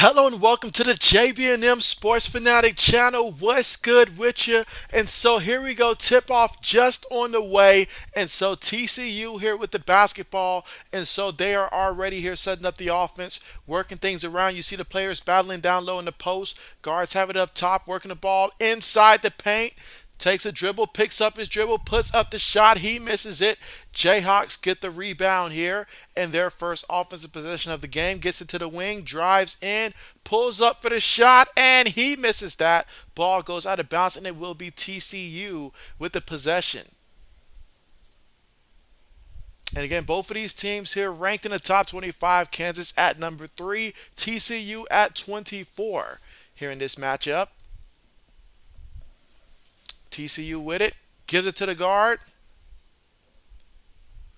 Hello and welcome to the JB&M Sports Fanatic channel. What's good with you? And so here we go, tip off just on the way. And so TCU here with the basketball. And so they are already here setting up the offense, working things around. You see the players battling down low in the post. Guards have it up top, working the ball inside the paint. Takes a dribble, picks up his dribble, puts up the shot. He misses it. Jayhawks get the rebound here and their first offensive possession of the game. Gets it to the wing, drives in, pulls up for the shot, and he misses that. Ball goes out of bounds, and it will be TCU with the possession. And again, both of these teams here ranked in the top 25. Kansas at number 3, TCU at 24 here in this matchup. TCU with it, gives it to the guard.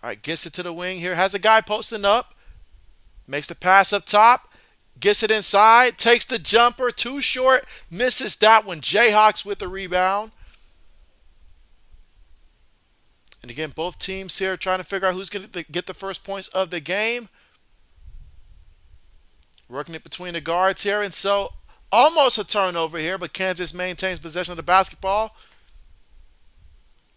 All right, gets it to the wing here. Has a guy posting up. Makes the pass up top. Gets it inside. Takes the jumper. Too short. Misses that one. Jayhawks with the rebound. And again, both teams here trying to figure out who's going to get the first points of the game. Working it between the guards here. And so almost a turnover here, but Kansas maintains possession of the basketball.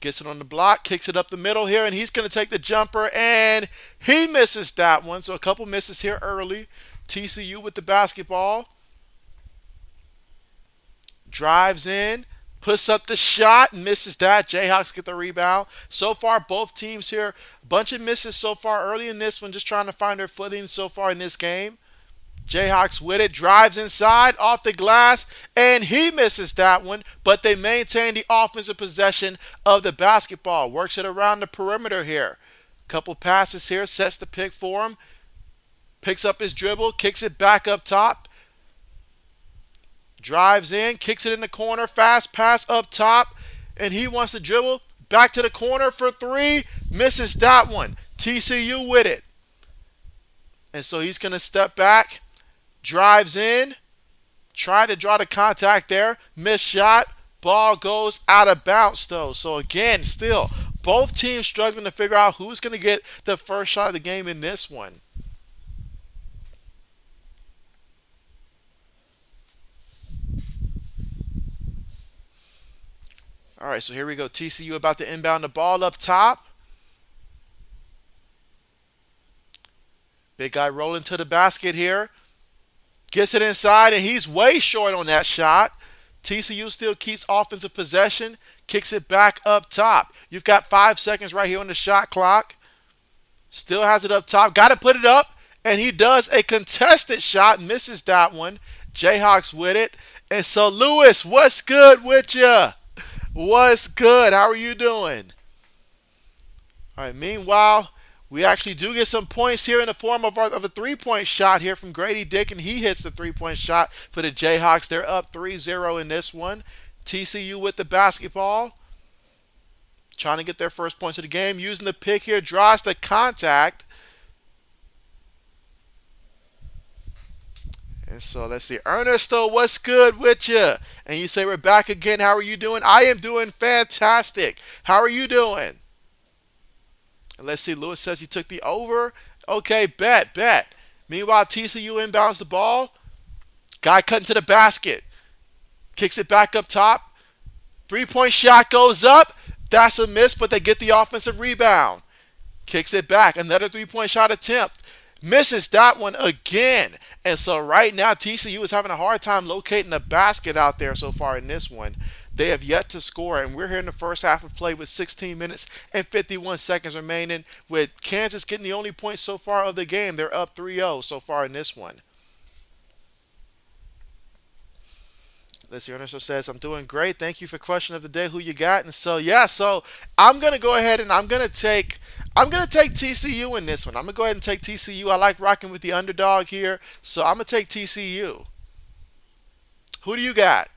Gets it on the block, kicks it up the middle here, and he's going to take the jumper, and he misses that one. So a couple misses here early. TCU with the basketball. Drives in, puts up the shot, misses that. Jayhawks get the rebound. So far, both teams here, a bunch of misses so far early in this one, just trying to find their footing so far in this game. Jayhawks with it, drives inside, off the glass, and he misses that one, but they maintain the offensive possession of the basketball. Works it around the perimeter here. Couple passes here, sets the pick for him. Picks up his dribble, kicks it back up top. Drives in, kicks it in the corner, fast pass up top, and he wants to dribble. Back to the corner for 3, misses that one. TCU with it. And so he's going to step back. Drives in, try to draw the contact there, missed shot, ball goes out of bounds though. So again, still, both teams struggling to figure out who's going to get the first shot of the game in this one. All right, so here we go. TCU about to inbound the ball up top. Big guy rolling to the basket here. Gets it inside, and he's way short on that shot. TCU still keeps offensive possession. Kicks it back up top. You've got 5 seconds right here on the shot clock. Still has it up top. Got to put it up, and he does a contested shot. Misses that one. Jayhawks with it. And so, Lewis, what's good with you? What's good? How are you doing? All right, meanwhile, we actually do get some points here in the form of a three-point shot here from Grady Dick, and he hits the three-point shot for the Jayhawks. They're up 3-0 in this one. TCU with the basketball. Trying to get their first points of the game. Using the pick here. Draws the contact. And so let's see. Ernesto, what's good with you? And you say we're back again. How are you doing? I am doing fantastic. How are you doing? Let's see. Lewis says he took the over. Okay, bet. Meanwhile, TCU inbounds the ball. Guy cutting to the basket. Kicks it back up top. Three-point shot goes up. That's a miss, but they get the offensive rebound. Kicks it back. Another three-point shot attempt. Misses that one again. And so right now, TCU is having a hard time locating the basket out there so far in this one. They have yet to score, and we're here in the first half of play with 16 minutes and 51 seconds remaining, with Kansas getting the only point so far of the game. They're up 3-0 so far in this one. Let's see. Ernesto says, I'm doing great. Thank you for question of the day. Who you got? And so, yeah, so I'm going to go ahead and I'm going to take TCU in this one. I'm going to go ahead and take TCU. I like rocking with the underdog here, so I'm going to take TCU. Who do you got?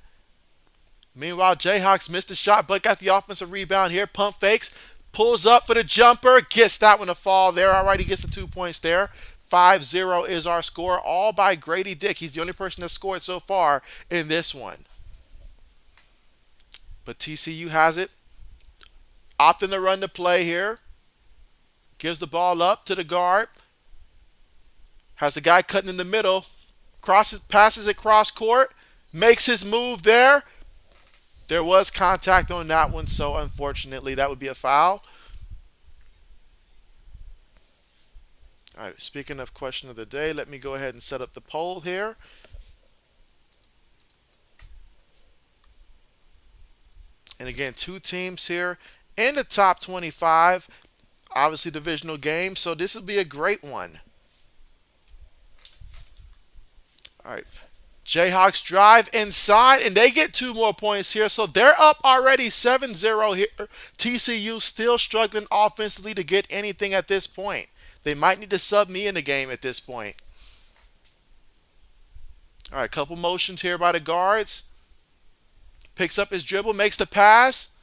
Meanwhile, Jayhawks missed the shot, but got the offensive rebound here. Pump fakes, pulls up for the jumper, gets that one to fall there. All right, he gets the 2 points there. 5-0 is our score, all by Grady Dick. He's the only person that scored so far in this one. But TCU has it. Opting to run the play here. Gives the ball up to the guard. Has the guy cutting in the middle. Crosses, passes it cross court, makes his move there. There was contact on that one, so unfortunately, that would be a foul. All right, speaking of question of the day, let me go ahead and set up the poll here. And again, two teams here in the top 25. Obviously, divisional game, so this will be a great one. All right. Jayhawks drive inside, and they get two more points here. So they're up already 7-0 here. TCU still struggling offensively to get anything at this point. They might need to sub me in the game at this point. All right, couple motions here by the guards. Picks up his dribble, makes the pass.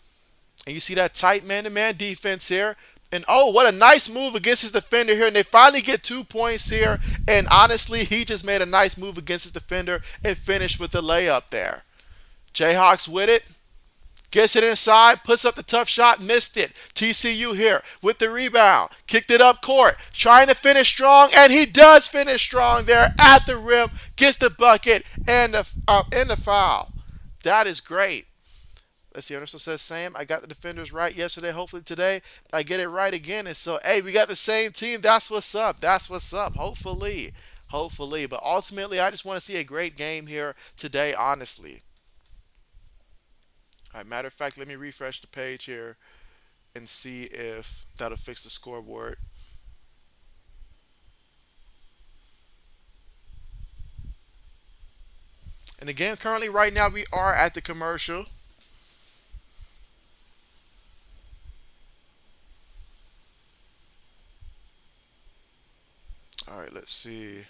And you see that tight man-to-man defense here. And oh, what a nice move against his defender here. And they finally get 2 points here. And honestly, he just made a nice move against his defender and finished with the layup there. Jayhawks with it. Gets it inside, puts up the tough shot, missed it. TCU here with the rebound. Kicked it up court, trying to finish strong, and he does finish strong there at the rim. Gets the bucket and the foul. That is great. Let's see, Anderson says, Sam, I got the defenders right yesterday. Hopefully today I get it right again. And so, hey, we got the same team. That's what's up. That's what's up. Hopefully. Hopefully. But ultimately, I just want to see a great game here today, honestly. All right, matter of fact, let me refresh the page here and see if that'll fix the scoreboard. And again, currently right now we are at the commercial. All right, let's see.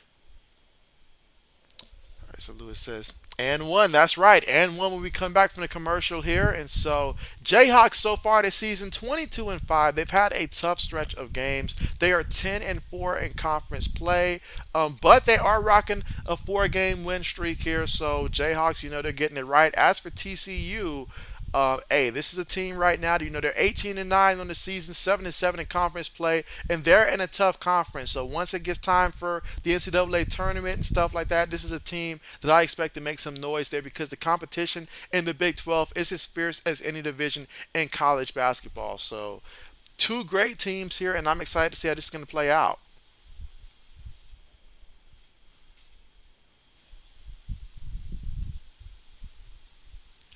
All right, so Lewis says, and one. That's right. And one when we come back from the commercial here. And so Jayhawks so far this season 22-5. They've had a tough stretch of games. They are 10-4 in conference play, but they are rocking a 4-game win streak here. So Jayhawks, they're getting it right. As for TCU, hey, this is a team right now. They're 18-9 on the season, 7-7 in conference play, and they're in a tough conference. So once it gets time for the NCAA tournament and stuff like that, this is a team that I expect to make some noise there because the competition in the Big 12 is as fierce as any division in college basketball. So two great teams here, and I'm excited to see how this is going to play out.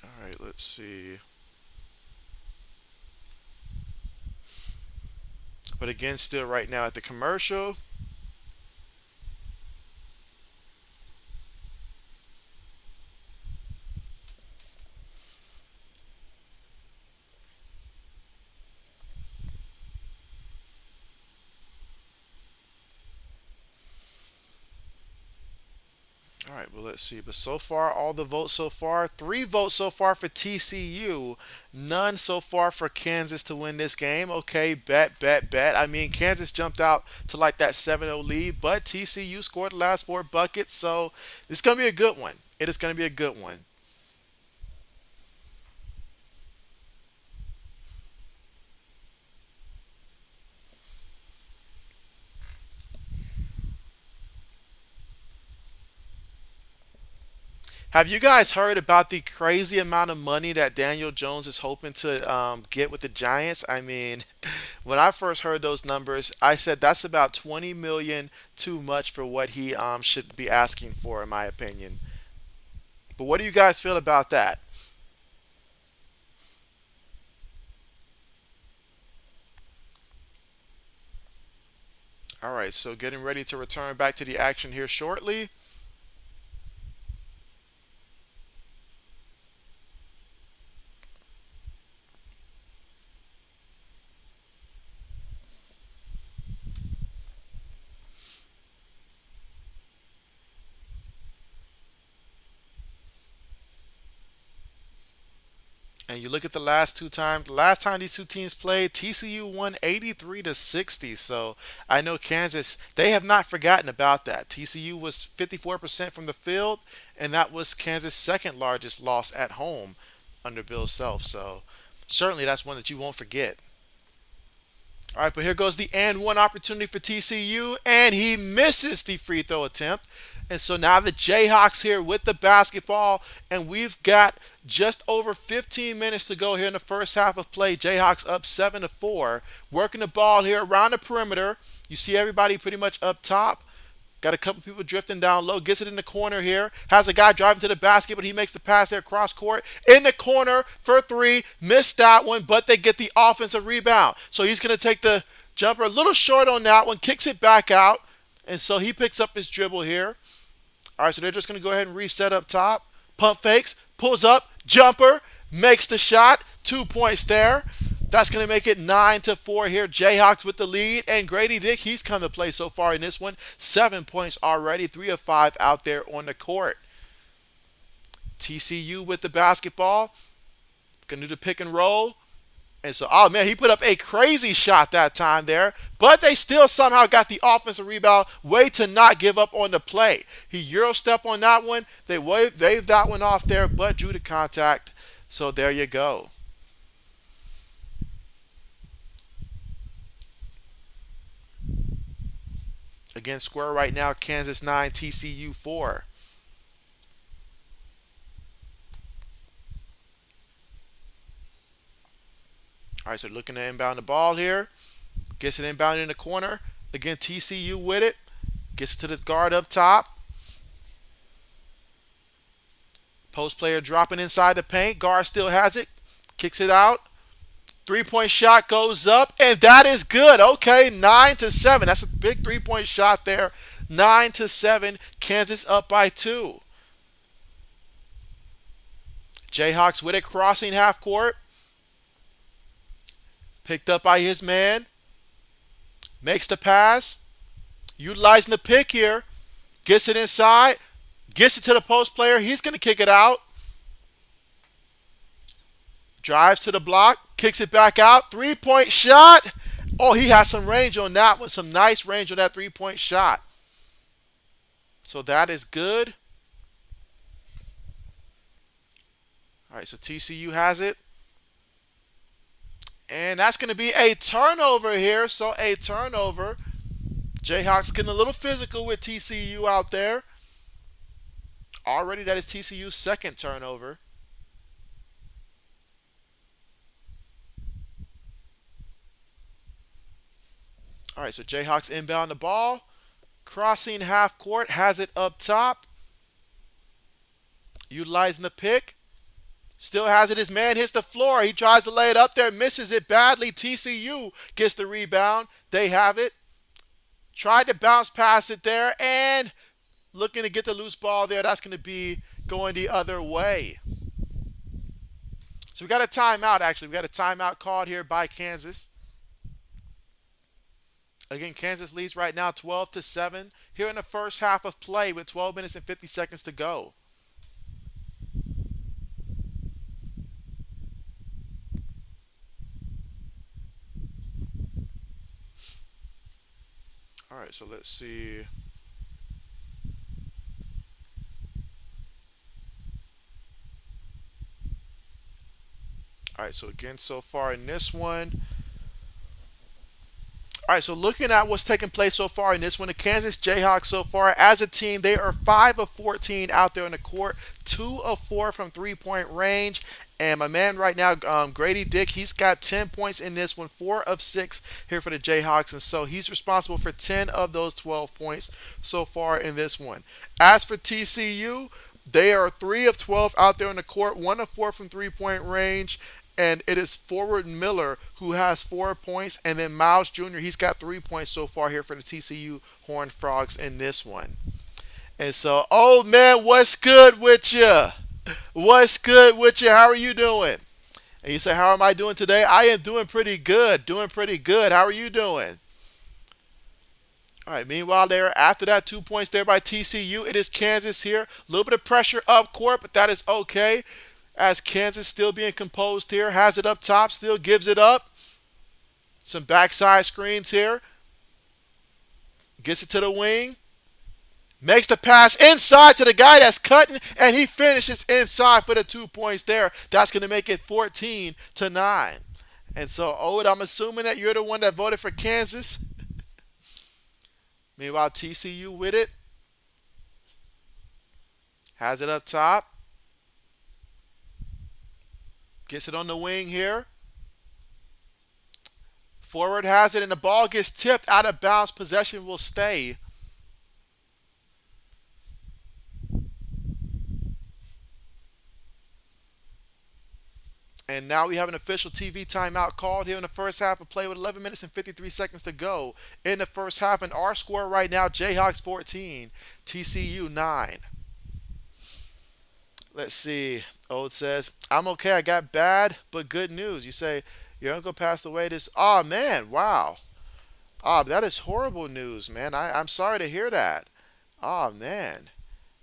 All right, let's see. But again, still right now at the commercial. All right, well, let's see. But so far, all the votes so far, 3 votes so far for TCU, none so far for Kansas to win this game. Okay, bet, bet, bet. I mean, Kansas jumped out to like that 7-0 lead, but TCU scored the last 4 buckets, so it's going to be a good one. It is going to be a good one. Have you guys heard about the crazy amount of money that Daniel Jones is hoping to get with the Giants? I mean, when I first heard those numbers, I said that's about 20 million too much for what he should be asking for, in my opinion. But what do you guys feel about that? All right, so getting ready to return back to the action here shortly. And you look at the last two times. The last time these two teams played, TCU won 83 to 60. So I know Kansas, they have not forgotten about that. TCU was 54% from the field, and that was Kansas' second largest loss at home under Bill Self. So certainly that's one that you won't forget. All right, but here goes the and one opportunity for TCU, and he misses the free throw attempt. And so now the Jayhawks here with the basketball, and we've got just over 15 minutes to go here in the first half of play. Jayhawks up 7-4, working the ball here around the perimeter. You see everybody pretty much up top. Got a couple people drifting down low. Gets it in the corner here. Has a guy driving to the basket, but he makes the pass there cross court. In the corner for three. Missed that one, but they get the offensive rebound. So he's going to take the jumper a little short on that one. Kicks it back out. And so he picks up his dribble here. All right, so they're just going to go ahead and reset up top. Pump fakes. Pulls up. Jumper. Makes the shot. 2 points there. That's going to make it 9-4 here. Jayhawks with the lead. And Grady Dick, he's come to play so far in this one. 7 points already. 3 of 5 out there on the court. TCU with the basketball. Going to do the pick and roll. And so, oh man, he put up a crazy shot that time there. But they still somehow got the offensive rebound. Way to not give up on the play. He Euro step on that one. They waved that one off there, but drew the contact. So there you go. Again, square right now, Kansas 9, TCU 4. All right, so looking to inbound the ball here. Gets it inbound in the corner. Again, TCU with it. Gets it to the guard up top. Post player dropping inside the paint. Guard still has it. Kicks it out. 3-point shot goes up, and that is good. Okay, 9-7. That's a big 3-point shot there. 9-7. Kansas up by 2. Jayhawks with it, crossing half court. Picked up by his man. Makes the pass. Utilizing the pick here. Gets it inside. Gets it to the post player. He's going to kick it out. Drives to the block. Kicks it back out. 3-point shot. Oh, he has some range on that one. Some nice range on that 3-point shot. So that is good. All right, so TCU has it. And that's going to be a turnover here. So a turnover. Jayhawks getting a little physical with TCU out there. Already that is TCU's second turnover. All right, so Jayhawks inbound the ball. Crossing half court. Has it up top. Utilizing the pick. Still has it. His man hits the floor. He tries to lay it up there. Misses it badly. TCU gets the rebound. They have it. Tried to bounce past it there. And looking to get the loose ball there. That's going to be going the other way. So we got a timeout, actually. We got a timeout called here by Kansas. Again, Kansas leads right now 12-7 here in the first half of play with 12 minutes and 50 seconds to go. All right, so let's see. All right, so again, so far in this one. All right, so looking at what's taking place so far in this one, the Kansas Jayhawks so far as a team, they are 5 of 14 out there in the court, 2 of 4 from 3-point range. And my man right now, Grady Dick, he's got 10 points in this one, 4 of 6 here for the Jayhawks. And so he's responsible for 10 of those 12 points so far in this one. As for TCU, they are 3 of 12 out there in the court, 1 of 4 from 3-point range. And it is forward Miller who has 4 points. And then Miles Jr., he's got 3 points so far here for the TCU Horned Frogs in this one. And so, oh man, what's good with you? What's good with you? How are you doing? And you say, how am I doing today? I am doing pretty good. Doing pretty good. How are you doing? All right, meanwhile, there, after that 2 points there by TCU, it is Kansas here. A little bit of pressure up court, but that is okay. As Kansas still being composed here, has it up top, still gives it up. Some backside screens here. Gets it to the wing. Makes the pass inside to the guy that's cutting, and he finishes inside for the 2 points there. That's going to make it 14-9. And so, Ode, I'm assuming that you're the one that voted for Kansas. Meanwhile, TCU with it. Has it up top. Gets it on the wing here. Forward has it, and the ball gets tipped out of bounds. Possession will stay. And now we have an official TV timeout called here in the first half of play with 11 minutes and 53 seconds to go in the first half. And our score right now, Jayhawks 14, TCU 9. Let's see. Old says, I'm okay. I got bad but good news. You say, your uncle passed away this. Oh, man. Wow. Oh, that is horrible news, man. I'm sorry to hear that. Oh, man.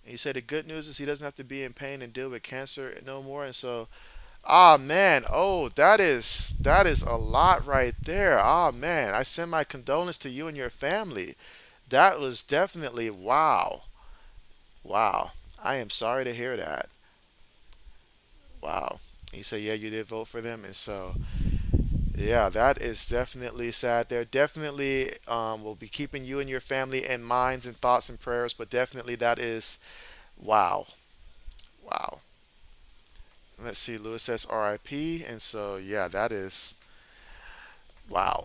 And you say the good news is he doesn't have to be in pain and deal with cancer no more. And so, ah man, oh that is a lot right there. Ah man, I send my condolence to you and your family. That was definitely wow, wow. I am sorry to hear that. Wow. You say yeah, you did vote for them, and so yeah, that is definitely sad. They're definitely will be keeping you and your family in minds and thoughts and prayers, but definitely that is wow, wow. Let's see, Lewis says RIP, and so yeah, that is wow.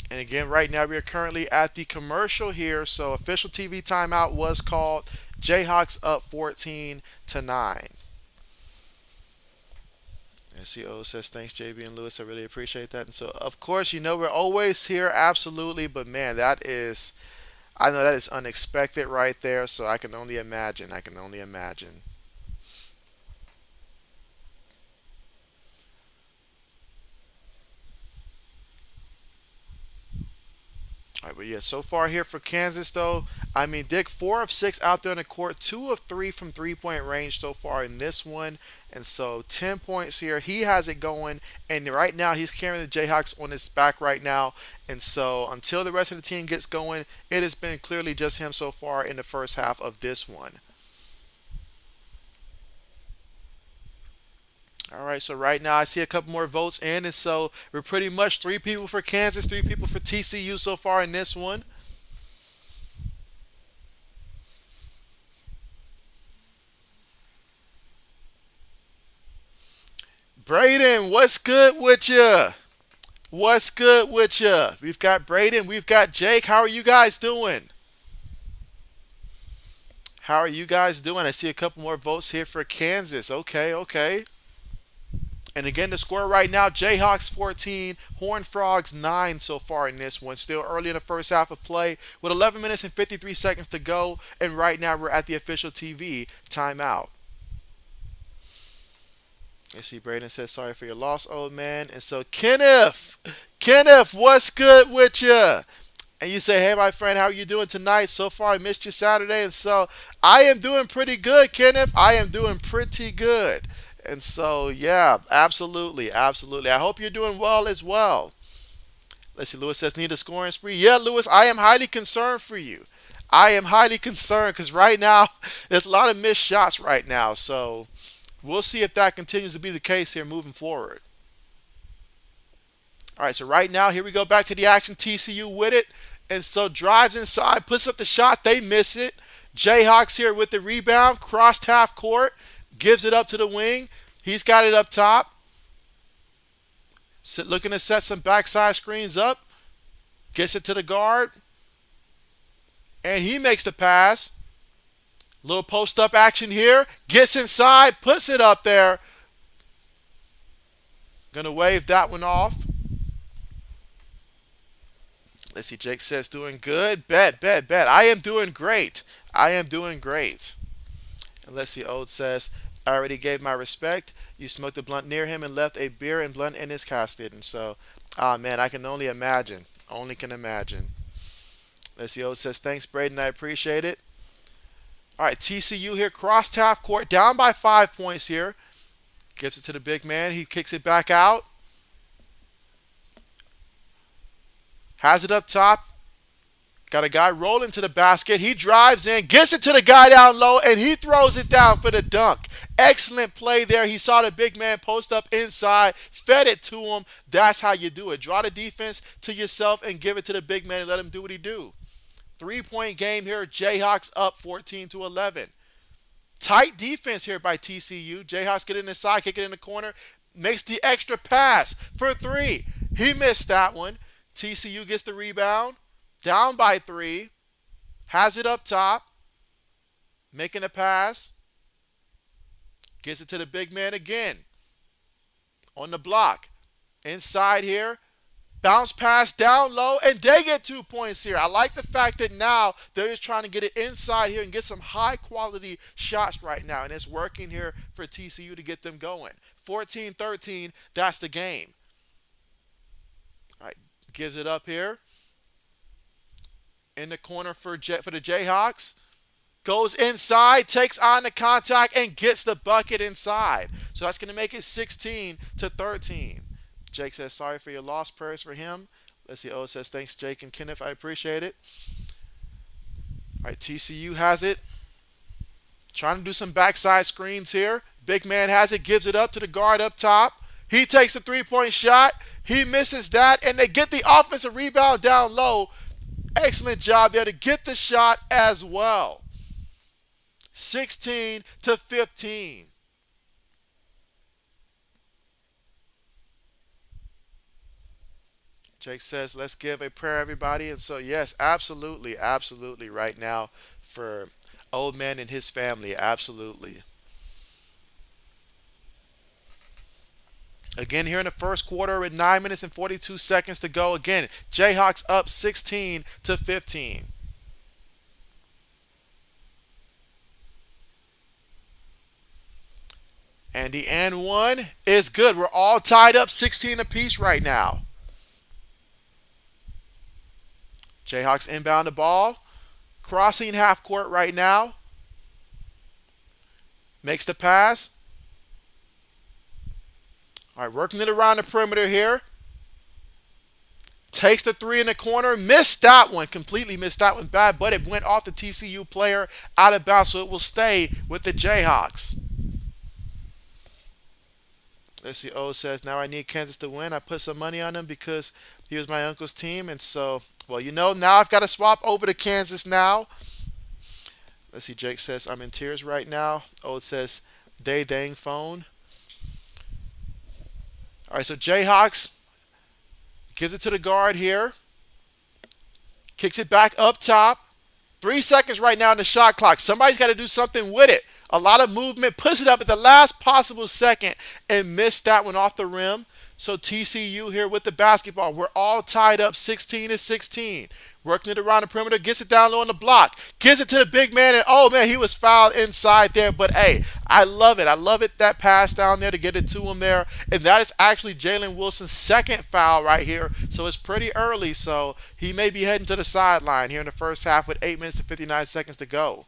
And again, right now we are currently at the commercial here. So official TV timeout was called. Jayhawks up 14 to 9. And CO says thanks JB and Lewis. I really appreciate that. And so of course, we're always here, absolutely. But man, I know that is unexpected right there. So I can only imagine. I can only imagine. All right, but yeah, so far here for Kansas, though, I mean, Dick, 4 of 6 out there in the court, 2 of 3 from 3 point range so far in this one. And so 10 points here. He has it going. And right now, he's carrying the Jayhawks on his back right now. And so until the rest of the team gets going, it has been clearly just him so far in the first half of this one. All right, so right now I see a couple more votes in, and so we're pretty much 3 people for Kansas, 3 people for TCU so far in this one. Braden, what's good with you? What's good with you? We've got Braden, we've got Jake. How are you guys doing? How are you guys doing? I see a couple more votes here for Kansas. Okay, okay. And again, the score right now, Jayhawks 14, Horned Frogs 9 so far in this one. Still early in the first half of play with 11 minutes and 53 seconds to go. And right now we're at the official TV timeout. I see Braden says sorry for your loss, old man. And so Kenneth, what's good with you? And you say, hey, my friend, how are you doing tonight? So far, I missed you Saturday. And so I am doing pretty good, Kenneth. I am doing pretty good. And so, yeah, absolutely, absolutely. I hope you're doing well as well. Let's see, Lewis says, need a scoring spree. Yeah, Lewis, I am highly concerned for you. I am highly concerned because right now, there's a lot of missed shots right now. So we'll see if that continues to be the case here moving forward. All right, so right now, here we go back to the action. TCU with it. And so drives inside, puts up the shot. They miss it. Jayhawks here with the rebound, crossed half court, gives it up to the wing. He's got it up top. Looking to set some backside screens up. Gets it to the guard. And he makes the pass. Little post up action here. Gets inside, puts it up there. Gonna wave that one off. Let's see, Jake says doing good. Bet. I am doing great. I am doing great. And let's see, Ode says, I already gave my respect. You smoked a blunt near him and left a beer and blunt in his casket. And so, ah man, I can only imagine. Only can imagine. Let's see, Ode says, thanks, Braden. I appreciate it. All right, TCU here, cross half court, down by 5 points here. Gives it to the big man. He kicks it back out. Has it up top. Got a guy rolling to the basket. He drives in, gets it to the guy down low, and he throws it down for the dunk. Excellent play there. He saw the big man post up inside, fed it to him. That's how you do it. Draw the defense to yourself and give it to the big man and let him do what he do. 3-point game here. Jayhawks up 14-11. Tight defense here by TCU. Jayhawks get it inside, kick it in the corner, makes the extra pass for three. He missed that one. TCU gets the rebound, down by three, has it up top, making a pass, gets it to the big man again on the block. Inside here, bounce pass down low, and they get 2 points here. I like the fact that now they're just trying to get it inside here and get some high quality shots right now, and it's working here for TCU to get them going. 14-13, that's the game. All right, gives it up here in the corner for the Jayhawks. Goes inside, takes on the contact, and gets the bucket inside. So that's going to make it 16-13. Jake says, sorry for your loss. Prayers for him. Let's see. O says, thanks, Jake and Kenneth. I appreciate it. All right, TCU has it. Trying to do some backside screens here. Big man has it, gives it up to the guard up top. He takes a three-point shot. He misses that, and they get the offensive rebound down low. Excellent job there to get the shot as well. 16-15. Jake says, let's give a prayer, everybody. And so, yes, absolutely, absolutely, right now for old man and his family, absolutely. Again, here in the first quarter with 9 minutes and 42 seconds to go. Again, Jayhawks up 16-15. And the and one is good. We're all tied up 16 apiece right now. Jayhawks inbound the ball. Crossing half court right now. Makes the pass. All right, working it around the perimeter here. Takes the three in the corner. Missed that one. Completely missed that one bad, but it went off the TCU player out of bounds, so it will stay with the Jayhawks. Let's see. O says, now I need Kansas to win. I put some money on them because he was my uncle's team. And so, well, now I've got to swap over to Kansas now. Let's see. Jake says, I'm in tears right now. O says, dang phone. All right, so Jayhawks gives it to the guard here. Kicks it back up top. 3 seconds right now in the shot clock. Somebody's got to do something with it. A lot of movement. Puts it up at the last possible second and missed that one off the rim. So TCU here with the basketball. We're all tied up 16-16. Working it around the perimeter. Gets it down low on the block. Gives it to the big man. And, oh, man, he was fouled inside there. But, hey, I love it. I love it, that pass down there to get it to him there. And that is actually Jalen Wilson's second foul right here. So it's pretty early. So he may be heading to the sideline here in the first half with 8 minutes and 59 seconds to go.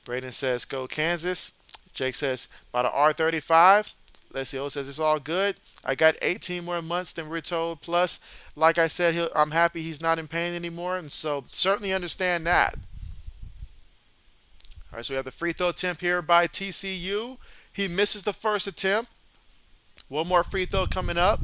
Braden says, go Kansas. Jake says, about an R35. Let's see. O says, it's all good. I got 18 more months than we're told. Plus, like I said, I'm happy he's not in pain anymore. And so certainly understand that. All right, so we have the free throw attempt here by TCU. He misses the first attempt. One more free throw coming up.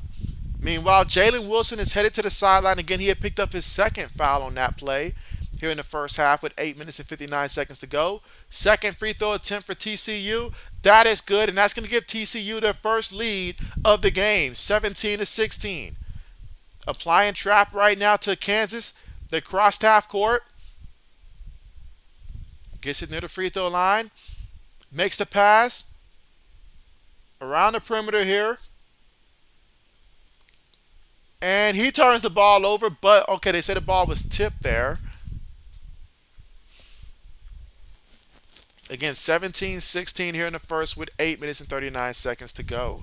Meanwhile, Jalen Wilson is headed to the sideline. Again, he had picked up his second foul on that play here in the first half with 8 minutes and 59 seconds to go. Second free throw attempt for TCU. That is good, and that's going to give TCU their first lead of the game, 17-16. Applying trap right now to Kansas. They crossed half court. Gets it near the free throw line. Makes the pass. Around the perimeter here. And he turns the ball over, but, okay, they said the ball was tipped there. Again, 17-16 here in the first with 8 minutes and 39 seconds to go.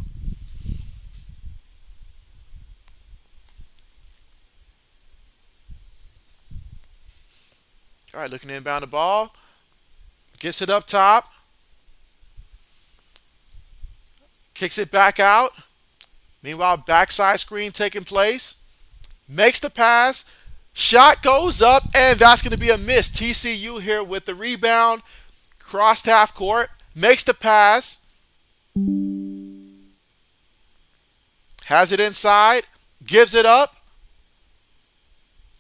All right, looking to inbound the ball. Gets it up top. Kicks it back out. Meanwhile, backside screen taking place. Makes the pass. Shot goes up, and that's going to be a miss. TCU here with the rebound, crossed half court, makes the pass, has it inside, gives it up.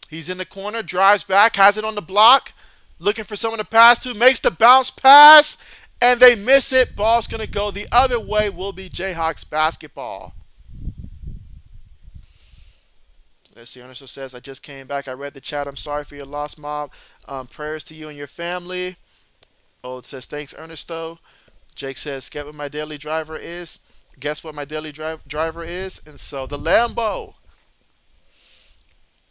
He's in the corner, drives back, has it on the block, looking for someone to pass to, makes the bounce pass, and they miss it. Ball's going to go the other way, will be Jayhawks basketball. Let's see, Ernesto says, I just came back. I read the chat. I'm sorry for your loss, Mob. Prayers to you and your family. Old says, thanks, Ernesto. Jake says, get what my daily driver is. Guess what my daily driver is? And so the Lambo.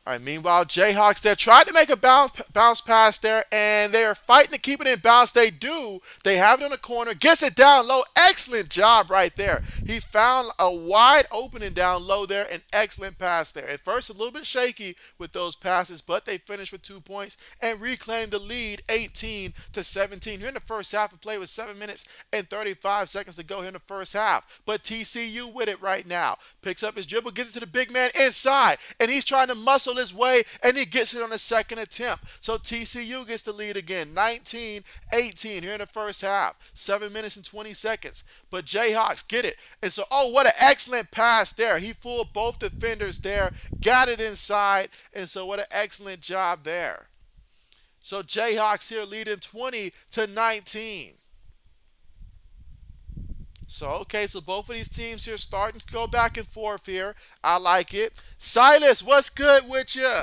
All right, meanwhile, Jayhawks, they're trying to make a bounce pass there, and they are fighting to keep it in bounce. They do. They have it on the corner, gets it down low. Excellent job right there. He found a wide opening down low there, an excellent pass there. At first, a little bit shaky with those passes, but they finished with 2 points and reclaimed the lead 18 to 17. Here in the first half of play with 7 minutes and 35 seconds to go here in the first half. But TCU with it right now. Picks up his dribble, gets it to the big man inside, and he's trying to muscle his way, and he gets it on the second attempt. So TCU gets the lead again, 19-18 here in the first half. 7 minutes and 20 seconds. But Jayhawks get it. And so, oh, what an excellent pass there. He fooled both defenders there, got it inside, and so what an excellent job there. So Jayhawks here leading 20-19. So, okay, so both of these teams here starting to go back and forth here. I like it. Silas, what's good with you?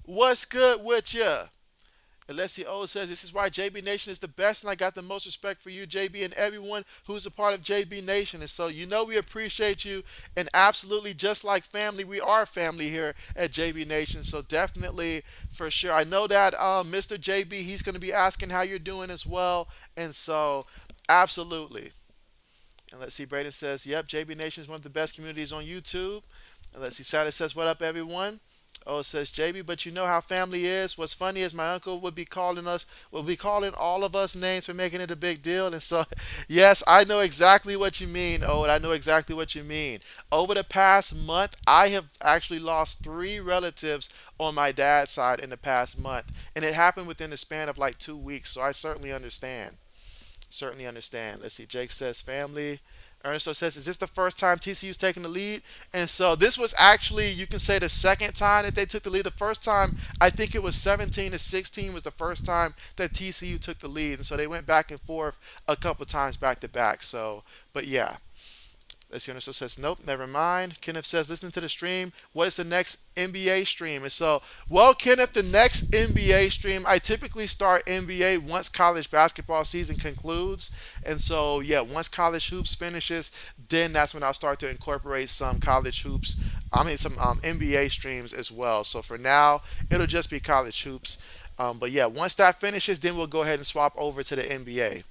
What's good with you? Alessi O says, this is why JB Nation is the best, and I got the most respect for you, JB, and everyone who's a part of JB Nation. And so, we appreciate you, and absolutely, just like family, we are family here at JB Nation. So, definitely, for sure. I know that Mr. JB, he's going to be asking how you're doing as well. And so, absolutely. And let's see, Braden says, yep, JB Nation is one of the best communities on YouTube. And let's see, Silas says, what up, everyone? Oh, it says, JB, but you know how family is. What's funny is my uncle would be calling all of us names for making it a big deal. And so, yes, I know exactly what you mean. Oh, and I know exactly what you mean. Over the past month, I have actually lost 3 relatives on my dad's side in the past month. And it happened within the span of like 2 weeks. So I certainly understand. Certainly understand. Let's see. Jake says family. Ernesto says, is this the first time TCU's taking the lead? And so this was actually, you can say, the second time that they took the lead. The first time, I think it was 17-16 was the first time that TCU took the lead. And so they went back and forth a couple times back to back. So, but yeah. Let's see, Ernesto says, nope, never mind. Kenneth says, listen to the stream. What is the next NBA stream? And so, well, Kenneth, the next NBA stream, I typically start NBA once college basketball season concludes. And so, yeah, once college hoops finishes, then that's when I'll start to incorporate some college hoops. Some NBA streams as well. So for now, it'll just be college hoops. But yeah, once that finishes, then we'll go ahead and swap over to the NBA.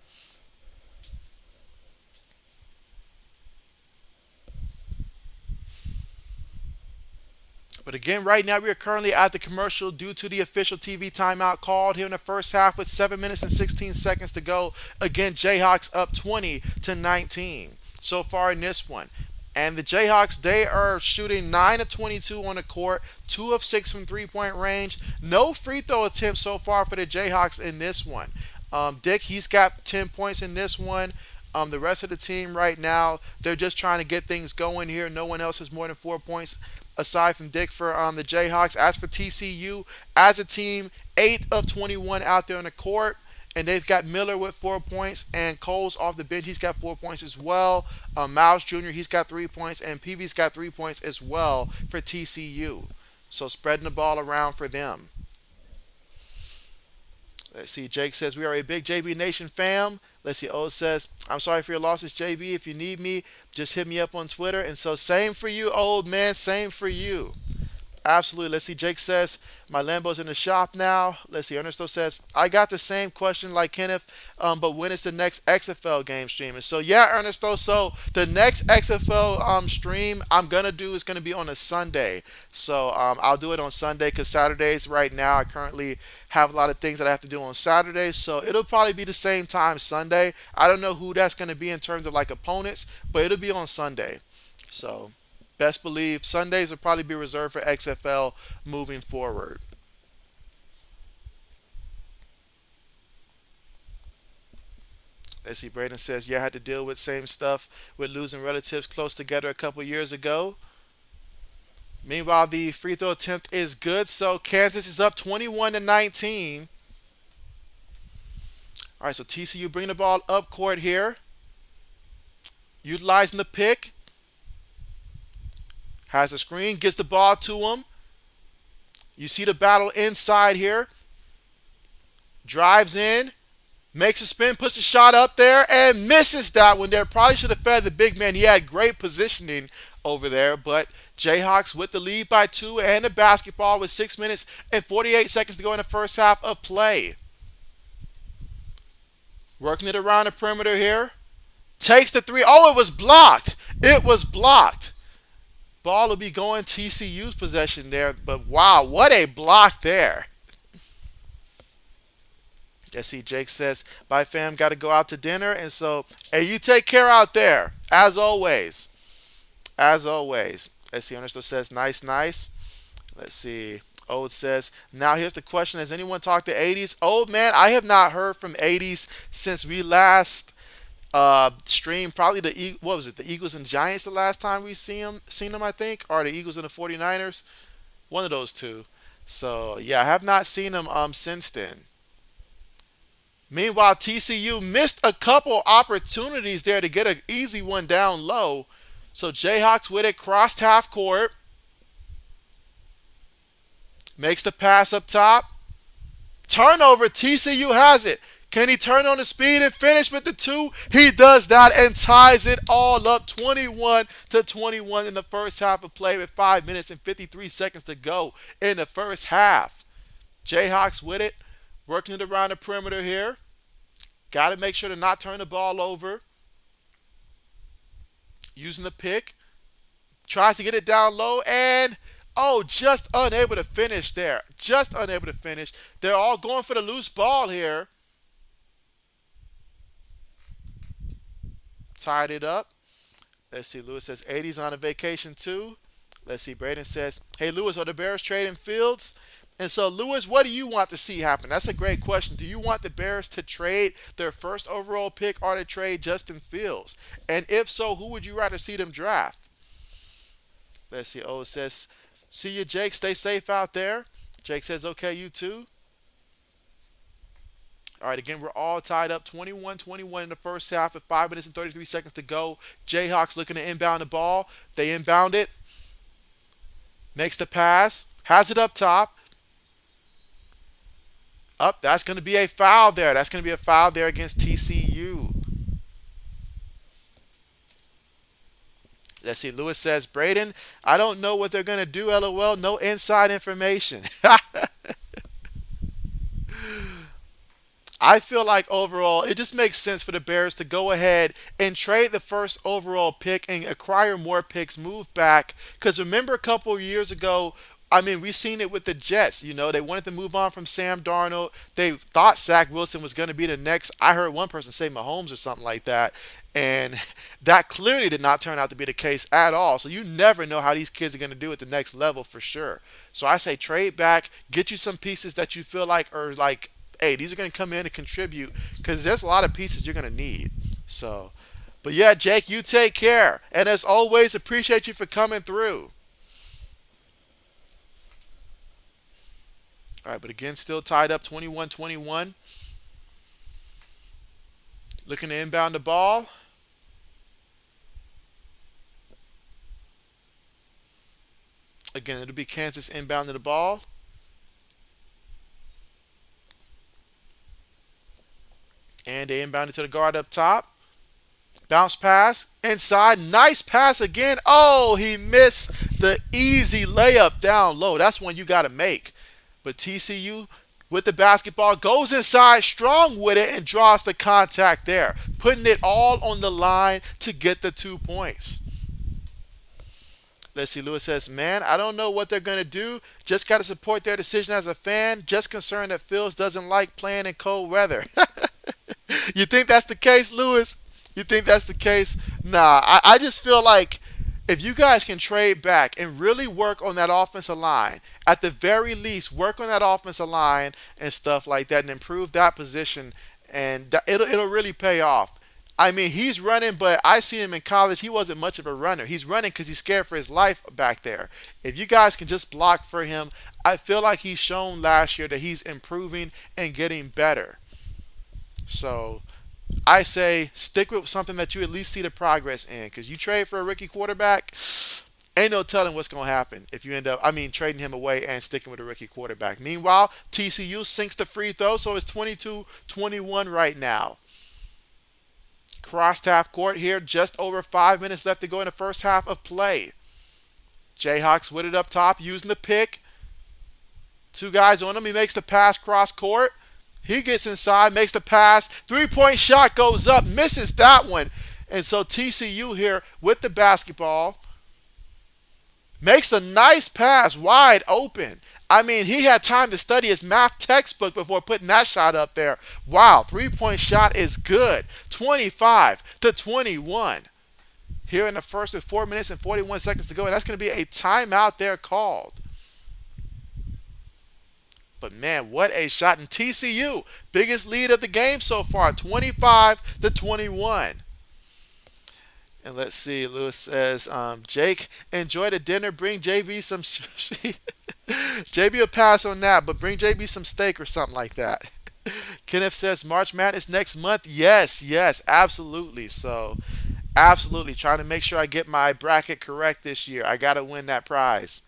But again, right now we are currently at the commercial due to the official TV timeout called here in the first half with 7 minutes and 16 seconds to go. Again, Jayhawks up 20-19 so far in this one. And the Jayhawks, they are shooting 9 of 22 on the court, 2 of 6 from 3-point range. No free throw attempts so far for the Jayhawks in this one. Dick, he's got 10 points in this one. The rest of the team right now, they're just trying to get things going here. No one else has more than 4 points aside from Dick for the Jayhawks. As for TCU, as a team, 8 of 21 out there on the court. And they've got Miller with 4 points, and Cole's off the bench. He's got 4 points as well. Miles Jr., he's got 3 points, and PV's got 3 points as well for TCU. So spreading the ball around for them. Let's see. Jake says, we are a big JB Nation fam. Let's see. O says, I'm sorry for your losses, JB. If you need me, just hit me up on Twitter. And so same for you, old man. Same for you. Absolutely. Let's see. Jake says, my Lambo's in the shop now. Let's see. Ernesto says, I got the same question like Kenneth, but when is the next XFL game stream? And so, yeah, Ernesto, so the next XFL stream I'm going to do is going to be on a Sunday. So I'll do it on Sunday because Saturdays right now I currently have a lot of things that I have to do on Saturday. So it'll probably be the same time Sunday. I don't know who that's going to be in terms of like opponents, but it'll be on Sunday. So. Best believe Sundays will probably be reserved for XFL moving forward. Let's see, Braden says, yeah, I had to deal with same stuff with losing relatives close together a couple years ago. Meanwhile, the free throw attempt is good, so Kansas is up 21 to 19. All right, so TCU bringing the ball up court here, utilizing the pick, has a screen, gets the ball to him. You see the battle inside here, drives in, makes a spin, puts a shot up there, and misses that one there. Probably should have fed the big man. He had great positioning over there, but Jayhawks with the lead by 2 and the basketball with 6 minutes and 48 seconds to go in the first half of play. Working it around the perimeter here. Takes the three. Oh, it was blocked. It was blocked. Ball will be going TCU's possession there, but wow, what a block there. Let's see, Jake says, bye fam, got to go out to dinner. And so, hey, you take care out there, as always. As always. Let's see, Ernesto says, nice, nice. Let's see. Ode says, now here's the question. Has anyone talked to 80s? Old man, I have not heard from 80s since we last streamed. Probably what was it, the Eagles and Giants the last time we seen them, I think, or the Eagles and the 49ers. One of those two. So, yeah, I have not seen them since then. Meanwhile, TCU missed a couple opportunities there to get an easy one down low. So Jayhawks with it, crossed half court. Makes the pass up top. Turnover, TCU has it. Can he turn on the speed and finish with the 2? He does that and ties it all up 21 to 21 in the first half of play with 5 minutes and 53 seconds to go in the first half. Jayhawks with it. Working it around the perimeter here. Got to make sure to not turn the ball over. Using the pick. Tries to get it down low and, oh, just unable to finish there. Just unable to finish. They're all going for the loose ball here. Tied it up. Let's see, Lewis says 80's on a vacation too. Let's see, Braden says, hey, Lewis, are the Bears trading Fields? And so, Lewis, what do you want to see happen? That's a great question. Do you want the Bears to trade their first overall pick or to trade Justin Fields? And if so, who would you rather see them draft? Let's see. Oh, it says, see you, Jake. Stay safe out there. Jake says, okay, you too. All right, again, we're all tied up 21-21 in the first half with 5 minutes and 33 seconds to go. Jayhawks looking to inbound the ball. They inbound it. Makes the pass. Has it up top. Up, that's going to be a foul there. That's going to be a foul there against TCU. Let's see. Lewis says, Braden, I don't know what they're going to do, LOL. No inside information. I feel like overall, it just makes sense for the Bears to go ahead and trade the first overall pick and acquire more picks, move back. Because remember a couple of years ago, I mean, we've seen it with the Jets. You know, they wanted to move on from Sam Darnold. They thought Zach Wilson was going to be the next. I heard one person say Mahomes or something like that. And that clearly did not turn out to be the case at all. So you never know how these kids are going to do at the next level for sure. So I say trade back, get you some pieces that you feel like are like, hey, these are going to come in and contribute because there's a lot of pieces you're going to need. So, but yeah, Jake, you take care. And as always, appreciate you for coming through. All right, but again, still tied up 21-21. Looking to inbound the ball. Again, it'll be Kansas inbounding the ball. And they inbounded to the guard up top. Bounce pass. Inside. Nice pass again. Oh, he missed the easy layup down low. That's one you got to make. But TCU with the basketball goes inside strong with it and draws the contact there. Putting it all on the line to get the 2 points. Let's see, Lewis says, man, I don't know what they're going to do. Just got to support their decision as a fan. Just concerned that Fields doesn't like playing in cold weather. You think that's the case, Lewis? You think that's the case? Nah, I just feel like If you guys can trade back and really work on that offensive line, at the very least, work on that offensive line and stuff like that, and improve that position, and it'll really pay off. I mean, he's running, but I seen him in college. He wasn't much of a runner. He's running because he's scared for his life back there. If you guys can just block for him, I feel like he's shown last year that he's improving and getting better. So I say stick with something that you at least see the progress in, because you trade for a rookie quarterback, ain't no telling what's going to happen if you end up, I mean, trading him away and sticking with a rookie quarterback. Meanwhile, TCU sinks the free throw, so it's 22-21 right now. Crossed half court here, just over 5 minutes left to go in the first half of play. Jayhawks with it up top, using the pick. Two guys on him. He makes the pass cross court. He gets inside, makes the pass. 3-point shot goes up, misses that one. And so TCU here with the basketball makes a nice pass wide open. I mean, he had time to study his math textbook before putting that shot up there. Wow, 3-point shot is good. 25-21. Here in the first with 4 minutes and 41 seconds to go. And that's going to be a timeout there called. But man, what a shot. And TCU, biggest lead of the game so far, 25-21. And let's see, Lewis says, Jake, enjoy the dinner. Bring JB some sushi. JB will pass on that, but bring JB some steak or something like that. Kenneth says, March Madness next month. Yes, yes, absolutely. So, absolutely. Trying to make sure I get my bracket correct this year. I got to win that prize.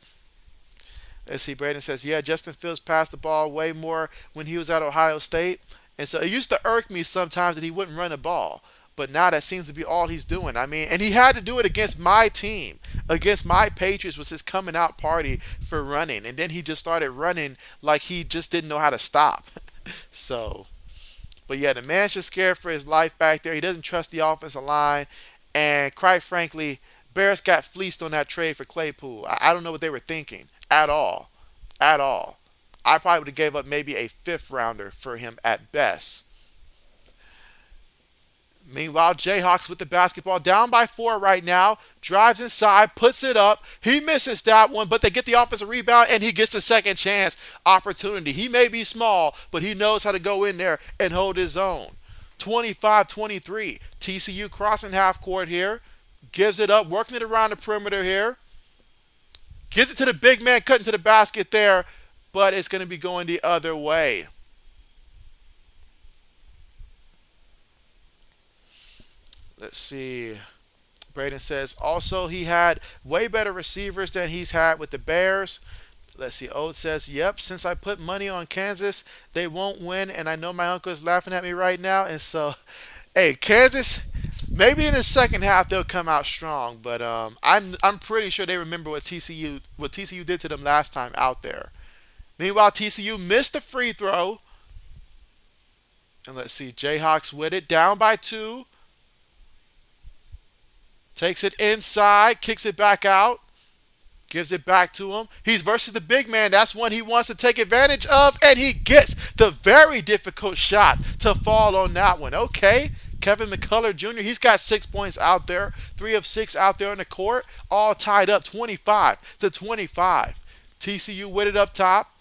Let's see, Braden says, yeah, Justin Fields passed the ball way more when he was at Ohio State. And so it used to irk me sometimes that he wouldn't run the ball. But now that seems to be all he's doing. I mean, and he had to do it against my team. Against my Patriots was his coming out party for running. And then he just started running like he just didn't know how to stop. So, but yeah, the man's just scared for his life back there. He doesn't trust the offensive line. And quite frankly, Bears got fleeced on that trade for Claypool. I don't know what they were thinking at all. At all. I probably would have gave up maybe a fifth rounder for him at best. Meanwhile, Jayhawks with the basketball down by 4 right now. Drives inside, puts it up. He misses that one, but they get the offensive rebound and he gets the second chance opportunity. He may be small, but he knows how to go in there and hold his own. 25-23. TCU crossing half court here. Gives it up, working it around the perimeter here. Gives it to the big man, cutting to the basket there, but it's going to be going the other way. Let's see. Braden says, also, he had way better receivers than he's had with the Bears. Let's see. Ode says, yep, since I put money on Kansas, they won't win, and I know my uncle is laughing at me right now. And so, hey, Kansas, maybe in the second half they'll come out strong, but I'm pretty sure they remember what TCU did to them last time out there. Meanwhile, TCU missed the free throw. And let's see, Jayhawks with it, down by 2. Takes it inside, kicks it back out, gives it back to him. He's versus the big man. That's one he wants to take advantage of, and he gets the very difficult shot to fall on that one. Okay, Kevin McCullough Jr., he's got 6 points out there, 3 of 6 out there on the court, all tied up 25-25. TCU with it up top,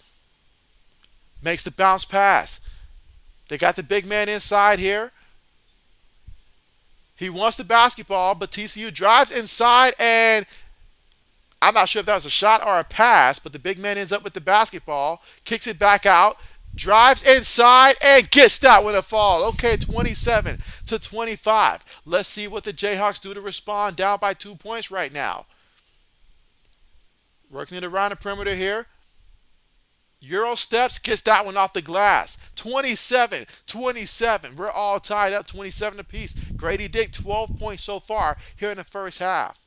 makes the bounce pass. They got the big man inside here. He wants the basketball, but TCU drives inside, and I'm not sure if that was a shot or a pass, but the big man ends up with the basketball, kicks it back out, drives inside, and gets that one to fall. Okay, 27-25. Let's see what the Jayhawks do to respond, down by 2 points right now. Working it around the perimeter here. Euro steps, gets that one off the glass. 27-27. We're all tied up, 27 apiece. Grady Dick, 12 points so far here in the first half.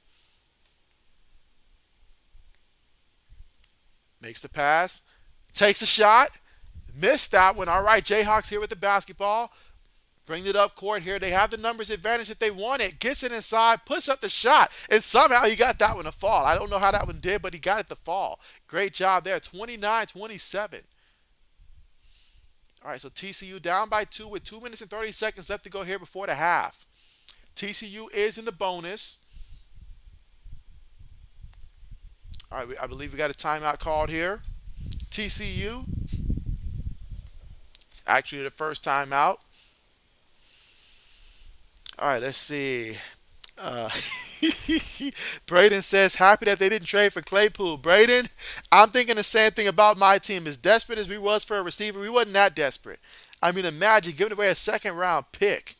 Makes the pass, takes the shot, missed that one. All right, Jayhawks here with the basketball. Bring it up court here. They have the numbers advantage if they want it. Gets it inside, puts up the shot, and somehow he got that one to fall. I don't know how that one did, but he got it to fall. Great job there, 29-27. All right, so TCU down by 2 with 2 minutes and 30 seconds left to go here before the half. TCU is in the bonus. All right, I believe we got a timeout called here. TCU, actually the first timeout. All right, let's see. Uh, Braden says, happy that they didn't trade for Claypool. Braden, I'm thinking the same thing about my team. As desperate as we was for a receiver, we wasn't that desperate. I mean, imagine giving away a second round pick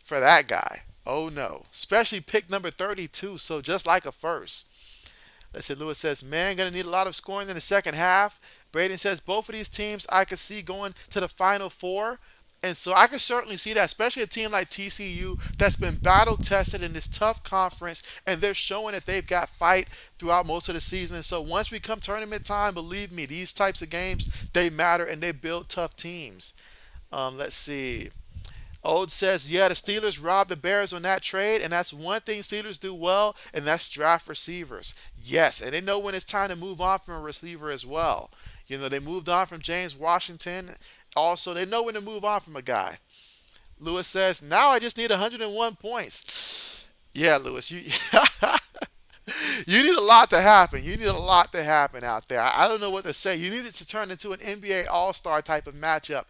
for that guy. Oh no. Especially pick number 32, so just like a first. Let's see, Lewis says, man, gonna need a lot of scoring in the second half. Braden says, both of these teams I could see going to the final four. And so I can certainly see that, especially a team like TCU that's been battle tested in this tough conference, and they're showing that they've got fight throughout most of the season. And so once we come tournament time, believe me, these types of games they matter and they build tough teams. Let's see. Old says, yeah, the Steelers robbed the Bears on that trade, and that's one thing Steelers do well, and that's draft receivers. Yes, and they know when it's time to move on from a receiver as well. You know, they moved on from James Washington. Also, they know when to move on from a guy. Lewis says, now I just need 101 points. Yeah, Lewis, you you need a lot to happen. You need a lot to happen out there. I don't know what to say. You need it to turn into an NBA All-Star type of matchup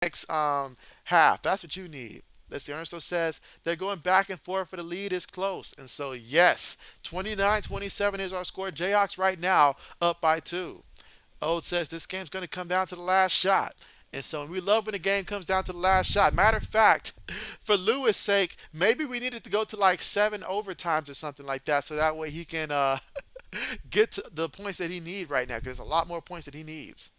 next half. That's what you need. Let's see. Ernesto says they're going back and forth for the lead is close. And so, yes, 29-27 is our score. Jayhawks right now up by two. Ode says this game's going to come down to the last shot. And so we love when the game comes down to the last shot. Matter of fact, for Lewis' sake, maybe we needed to go to like 7 overtimes or something like that so that way he can get to the points that he needs right now because there's a lot more points that he needs.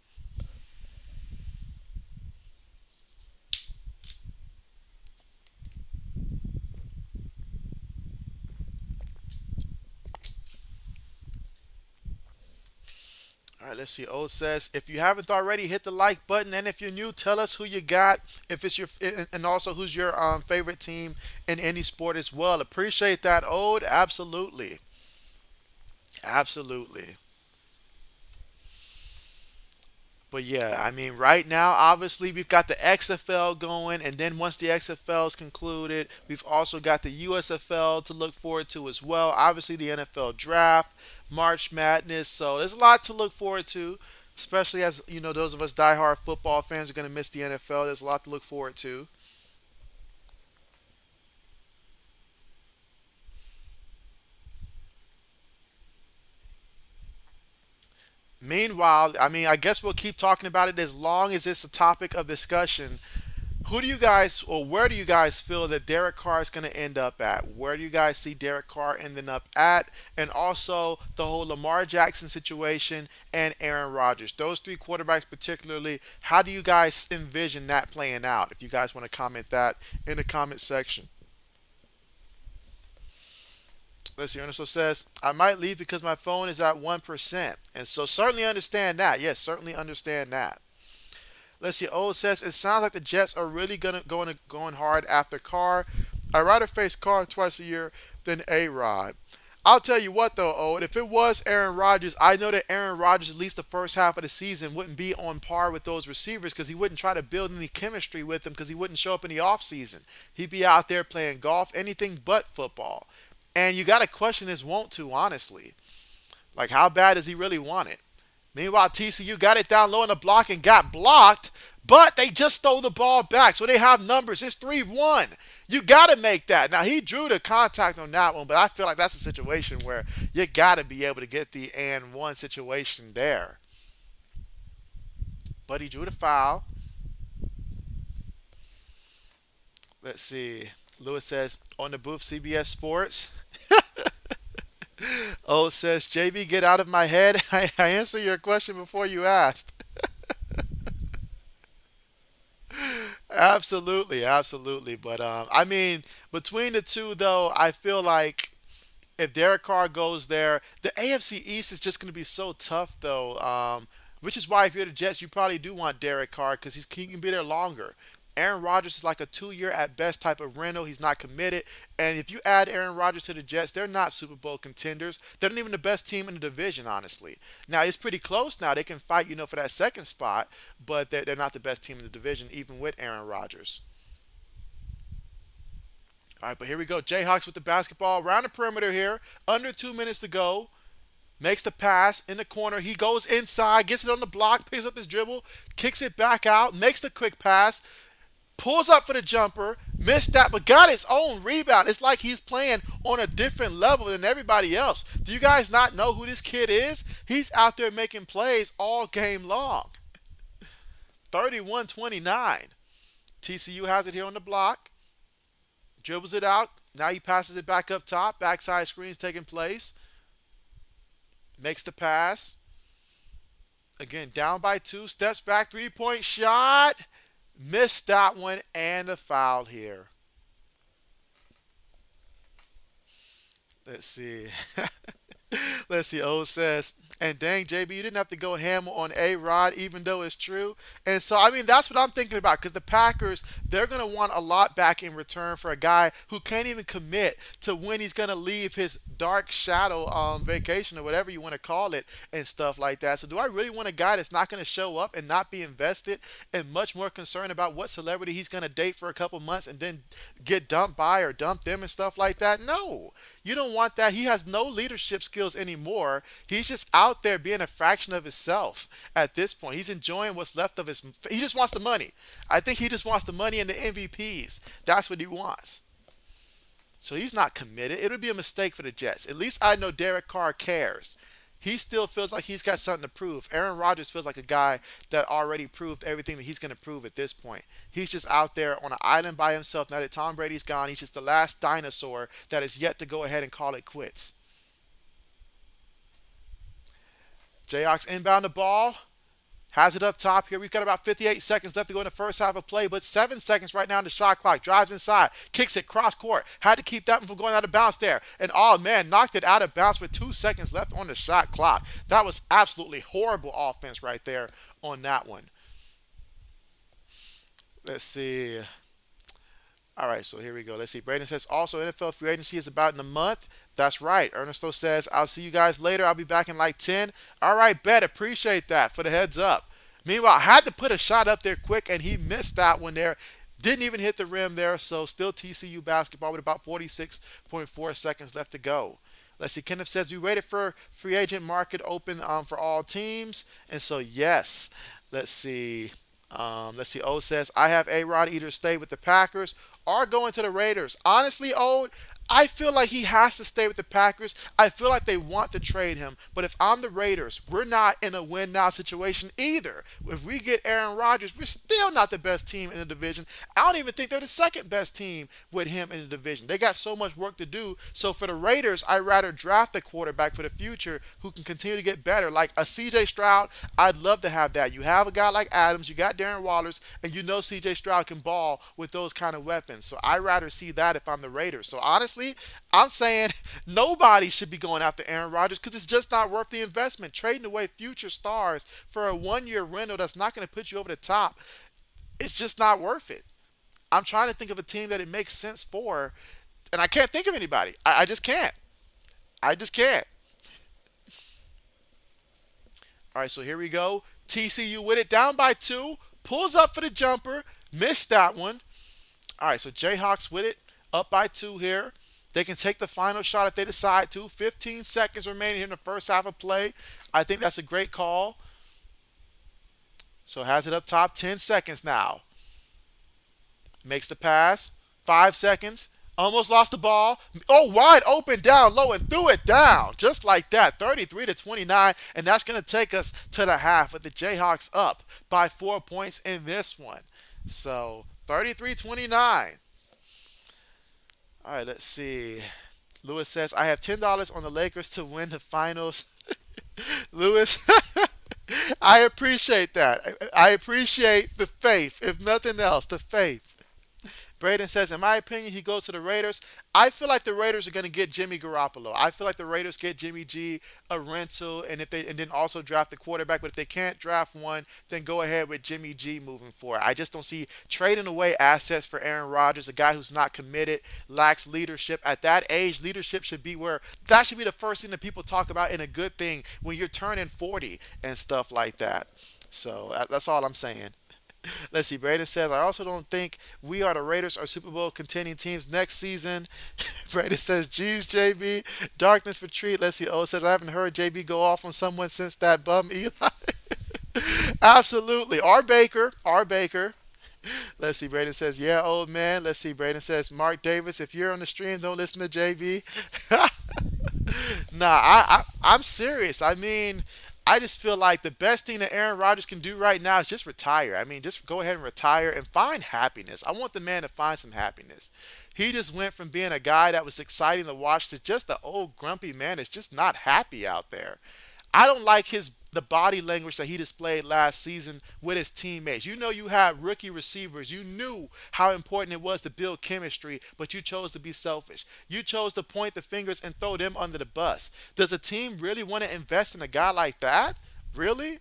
All right, let's see. O says, if you haven't already, hit the like button, and if you're new, tell us who you got. If it's your, and also who's your favorite team in any sport as well. Appreciate that, Ode. Absolutely, absolutely. But yeah, I mean, right now, obviously, we've got the XFL going, and then once the XFL is concluded, we've also got the USFL to look forward to as well. Obviously, the NFL draft, March Madness. So there's a lot to look forward to, especially as you know, those of us diehard football fans are going to miss the NFL. There's a lot to look forward to. Meanwhile, I mean, I guess we'll keep talking about it as long as it's a topic of discussion. Who do you guys, or where do you guys feel that Derek Carr is going to end up at? Where do you guys see Derek Carr ending up at? And also the whole Lamar Jackson situation and Aaron Rodgers. Those three quarterbacks, particularly, how do you guys envision that playing out? If you guys want to comment that in the comment section. Let's see, Ernesto says, I might leave because my phone is at 1%. And so certainly understand that. Yes, certainly understand that. Let's see. O says it sounds like the Jets are really gonna going hard after Carr. I'd rather face Carr twice a year than A Rod. I'll tell you what though, Owen, if it was Aaron Rodgers, I know that Aaron Rodgers at least the first half of the season wouldn't be on par with those receivers because he wouldn't try to build any chemistry with them because he wouldn't show up in the offseason. He'd be out there playing golf, anything but football. And you got to question his want to, honestly. Like, how bad does he really want it? Meanwhile, TCU got it down low in the block and got blocked, but they just stole the ball back. So they have numbers. It's 3-1. You got to make that. Now, he drew the contact on that one, but I feel like that's a situation where you got to be able to get the and one situation there. But he drew the foul. Let's see. Lewis says, on the booth, CBS Sports. Oh, says, JB, get out of my head. I answered your question before you asked. Absolutely, absolutely. But I mean, between the two, though, I feel like if Derek Carr goes there, the AFC East is just going to be so tough, though. Which is why if you're the Jets, you probably do want Derek Carr because he can be there longer. Aaron Rodgers is like a 2 year at best type of rental. He's not committed. And if you add Aaron Rodgers to the Jets, they're not Super Bowl contenders. They're not even the best team in the division, honestly. Now, it's pretty close now. They can fight, for that second spot, but they're not the best team in the division, even with Aaron Rodgers. All right, but here we go. Jayhawks with the basketball around the perimeter here. Under 2 minutes to go. makes the pass in the corner. He goes inside, gets it on the block, picks up his dribble, kicks it back out, makes the quick pass, pulls up for the jumper, missed that, but got his own rebound. It's like he's playing on a different level than everybody else. Do you guys not know who this kid is? He's out there making plays all game long. 31-29. TCU has it here on the block, dribbles it out. Now he passes it back up top. Backside screens taking place. Makes the pass. Again, down by two. Steps back. 3-point shot. Missed that one and a foul here. Let's see. Let's see. O says, and dang, JB, you didn't have to go ham on A Rod, even though it's true. And so, I mean, that's what I'm thinking about because the Packers, they're going to want a lot back in return for a guy who can't even commit to when he's going to leave his dark shadow vacation or whatever you want to call it and stuff like that. So, do I really want a guy that's not going to show up and not be invested and much more concerned about what celebrity he's going to date for a couple months and then get dumped by or dump them and stuff like that? No. You don't want that. He has no leadership skills anymore. He's just out there being a fraction of himself at this point. He's enjoying what's left of his. He just wants the money. I think he just wants the money and the MVPs. That's what he wants. So he's not committed. It would be a mistake for the Jets. At least I know Derek Carr cares. He still feels like he's got something to prove. Aaron Rodgers feels like a guy that already proved everything that he's going to prove at this point. He's just out there on an island by himself. Now that Tom Brady's gone, he's just the last dinosaur that is yet to go ahead and call it quits. Jayhawks inbound the ball. Has it up top here. We've got about 58 seconds left to go in the first half of play, but 7 seconds right now in the shot clock. Drives inside, kicks it cross court. Had to keep that one from going out of bounds there. And oh man, knocked it out of bounds with 2 seconds left on the shot clock. That was absolutely horrible offense right there on that one. Let's see. All right, so here we go. Let's see. Braden says also NFL free agency is about in a month. That's right. Ernesto says, I'll see you guys later. I'll be back in like 10. All right, bet. Appreciate that for the heads up. Meanwhile, I had to put a shot up there quick, and he missed that one there. Didn't even hit the rim there, so still TCU basketball with about 46.4 seconds left to go. Let's see. Kenneth says we waited for free agent market open for all teams, and so yes. Let's see. Let's see. O says I have A Rod either stay with the Packers or going to the Raiders. Honestly, O, I feel like he has to stay with the Packers. I feel like they want to trade him. But if I'm the Raiders, we're not in a win now situation either. If we get Aaron Rodgers, we're still not the best team in the division. I don't even think they're the second best team with him in the division. They got so much work to do. So for the Raiders, I'd rather draft a quarterback for the future who can continue to get better. Like a CJ Stroud, I'd love to have that. You have a guy like Adams, you got Darren Wallers, and you know CJ Stroud can ball with those kind of weapons. So I'd rather see that if I'm the Raiders. So honestly, I'm saying nobody should be going after Aaron Rodgers because it's just not worth the investment. Trading away future stars for a 1 year rental that's not going to put you over the top, it's just not worth it. I'm trying to think of a team that it makes sense for, and I can't think of anybody. I just can't. I just can't. All right, so here we go. TCU with it down by two, pulls up for the jumper, missed that one. All right, so Jayhawks with it, up by two here. They can take the final shot if they decide to. 15 seconds remaining here in the first half of play. I think that's a great call. So has it up top. 10 seconds now. Makes the pass. 5 seconds. Almost lost the ball. Oh, wide open down low and threw it down. Just like that. 33-29. And that's going to take us to the half with the Jayhawks up by 4 points in this one. So 33-29. All right, let's see. Lewis says, I have $10 on the Lakers to win the finals. Lewis, I appreciate that. I appreciate the faith, if nothing else, the faith. Braden says, in my opinion, he goes to the Raiders. I feel like the Raiders are going to get Jimmy Garoppolo. I feel like the Raiders get Jimmy G a rental, and then also draft the quarterback. But if they can't draft one, then go ahead with Jimmy G moving forward. I just don't see trading away assets for Aaron Rodgers, a guy who's not committed, lacks leadership. At that age, leadership should be where that should be the first thing that people talk about in a good thing when you're turning 40 and stuff like that. So that's all I'm saying. Let's see. Braden says, I also don't think we are the Raiders or Super Bowl contending teams next season. Braden says, geez, JB, darkness retreat. Let's see. O says, I haven't heard JB go off on someone since that bum Eli. Absolutely. R. Baker. R. Baker. Let's see. Braden says, yeah, old man. Let's see. Braden says, Mark Davis, if you're on the stream, don't listen to JB. Nah, I'm serious. I mean, I just feel like the best thing that Aaron Rodgers can do right now is just retire. I mean, just go ahead and retire and find happiness. I want the man to find some happiness. He just went from being a guy that was exciting to watch to just the old grumpy man that's just not happy out there. I don't like his the body language that he displayed last season with his teammates. You know you had rookie receivers. You knew how important it was to build chemistry, but you chose to be selfish. You chose to point the fingers and throw them under the bus. Does a team really want to invest in a guy like that? Really?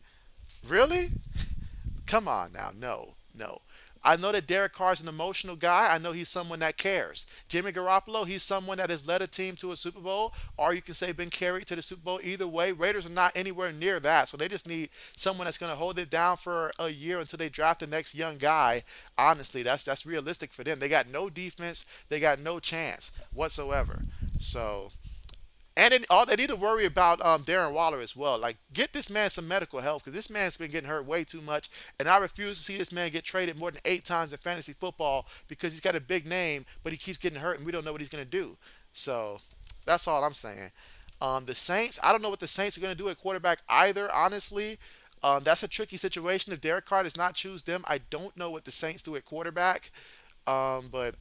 Really? Come on now. No, no. I know that Derek Carr's an emotional guy. I know he's someone that cares. Jimmy Garoppolo, he's someone that has led a team to a Super Bowl, or you can say been carried to the Super Bowl. Either way, Raiders are not anywhere near that. So they just need someone that's going to hold it down for a year until they draft the next young guy. Honestly, that's realistic for them. They got no defense. They got no chance whatsoever. So and then all they need to worry about Darren Waller as well. Like, get this man some medical help because this man's been getting hurt way too much. And I refuse to see this man get traded more than 8 times in fantasy football because he's got a big name, but he keeps getting hurt and we don't know what he's going to do. So that's all I'm saying. The Saints, I don't know what the Saints are going to do at quarterback either, honestly. That's a tricky situation. If Derek Carr does not choose them, I don't know what the Saints do at quarterback. But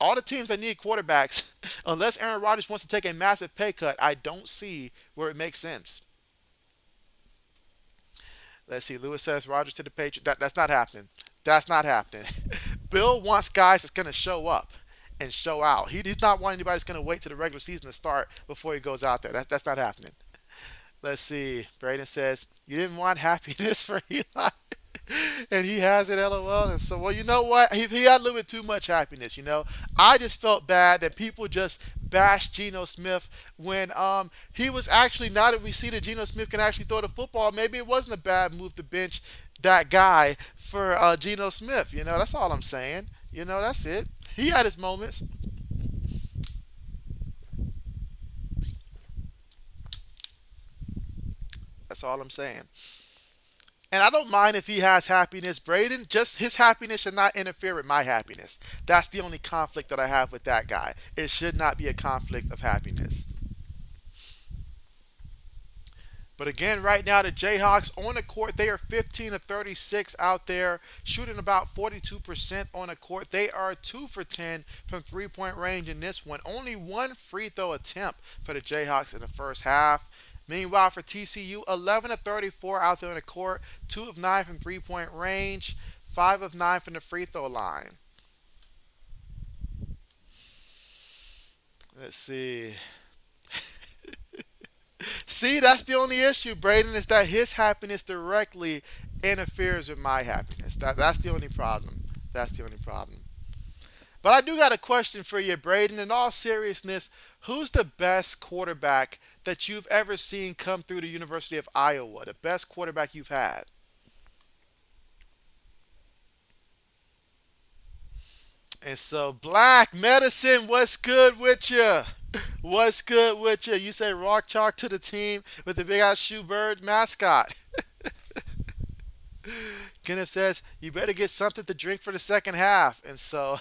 all the teams that need quarterbacks, unless Aaron Rodgers wants to take a massive pay cut, I don't see where it makes sense. Let's see. Lewis says Rodgers to the Patriots. That's not happening. That's not happening. Bill wants guys that's going to show up and show out. He's not wanting anybody that's going to wait to the regular season to start before he goes out there. That's not happening. Let's see. Braden says, you didn't want happiness for Eli. And he has it, lol. And so, well, you know what? He had a little bit too much happiness, you know. I just felt bad that people just bashed Geno Smith when he was actually, now that we see that Geno Smith can actually throw the football, maybe it wasn't a bad move to bench that guy for Geno Smith. You know, that's all I'm saying. You know, that's it. He had his moments. That's all I'm saying. And I don't mind if he has happiness, Braden. Just his happiness should not interfere with my happiness. That's the only conflict that I have with that guy. It should not be a conflict of happiness. But again, right now, the Jayhawks on the court, they are 15 of 36 out there, shooting about 42% on the court. They are 2 for 10 from 3 point range in this one. Only one free throw attempt for the Jayhawks in the first half. Meanwhile, for TCU, 11 of 34 out there on the court, 2 of 9 from 3 point range, 5 of 9 from the free throw line. Let's see. See, that's the only issue, Braden, is that his happiness directly interferes with my happiness. That's the only problem. That's the only problem. But I do got a question for you, Braden. In all seriousness, who's the best quarterback that you've ever seen come through the University of Iowa? The best quarterback you've had? And so, Black Medicine, what's good with you? What's good with you? You say rock chalk to the team with the big ass shoe bird mascot. Kenneth says you better get something to drink for the second half. And so,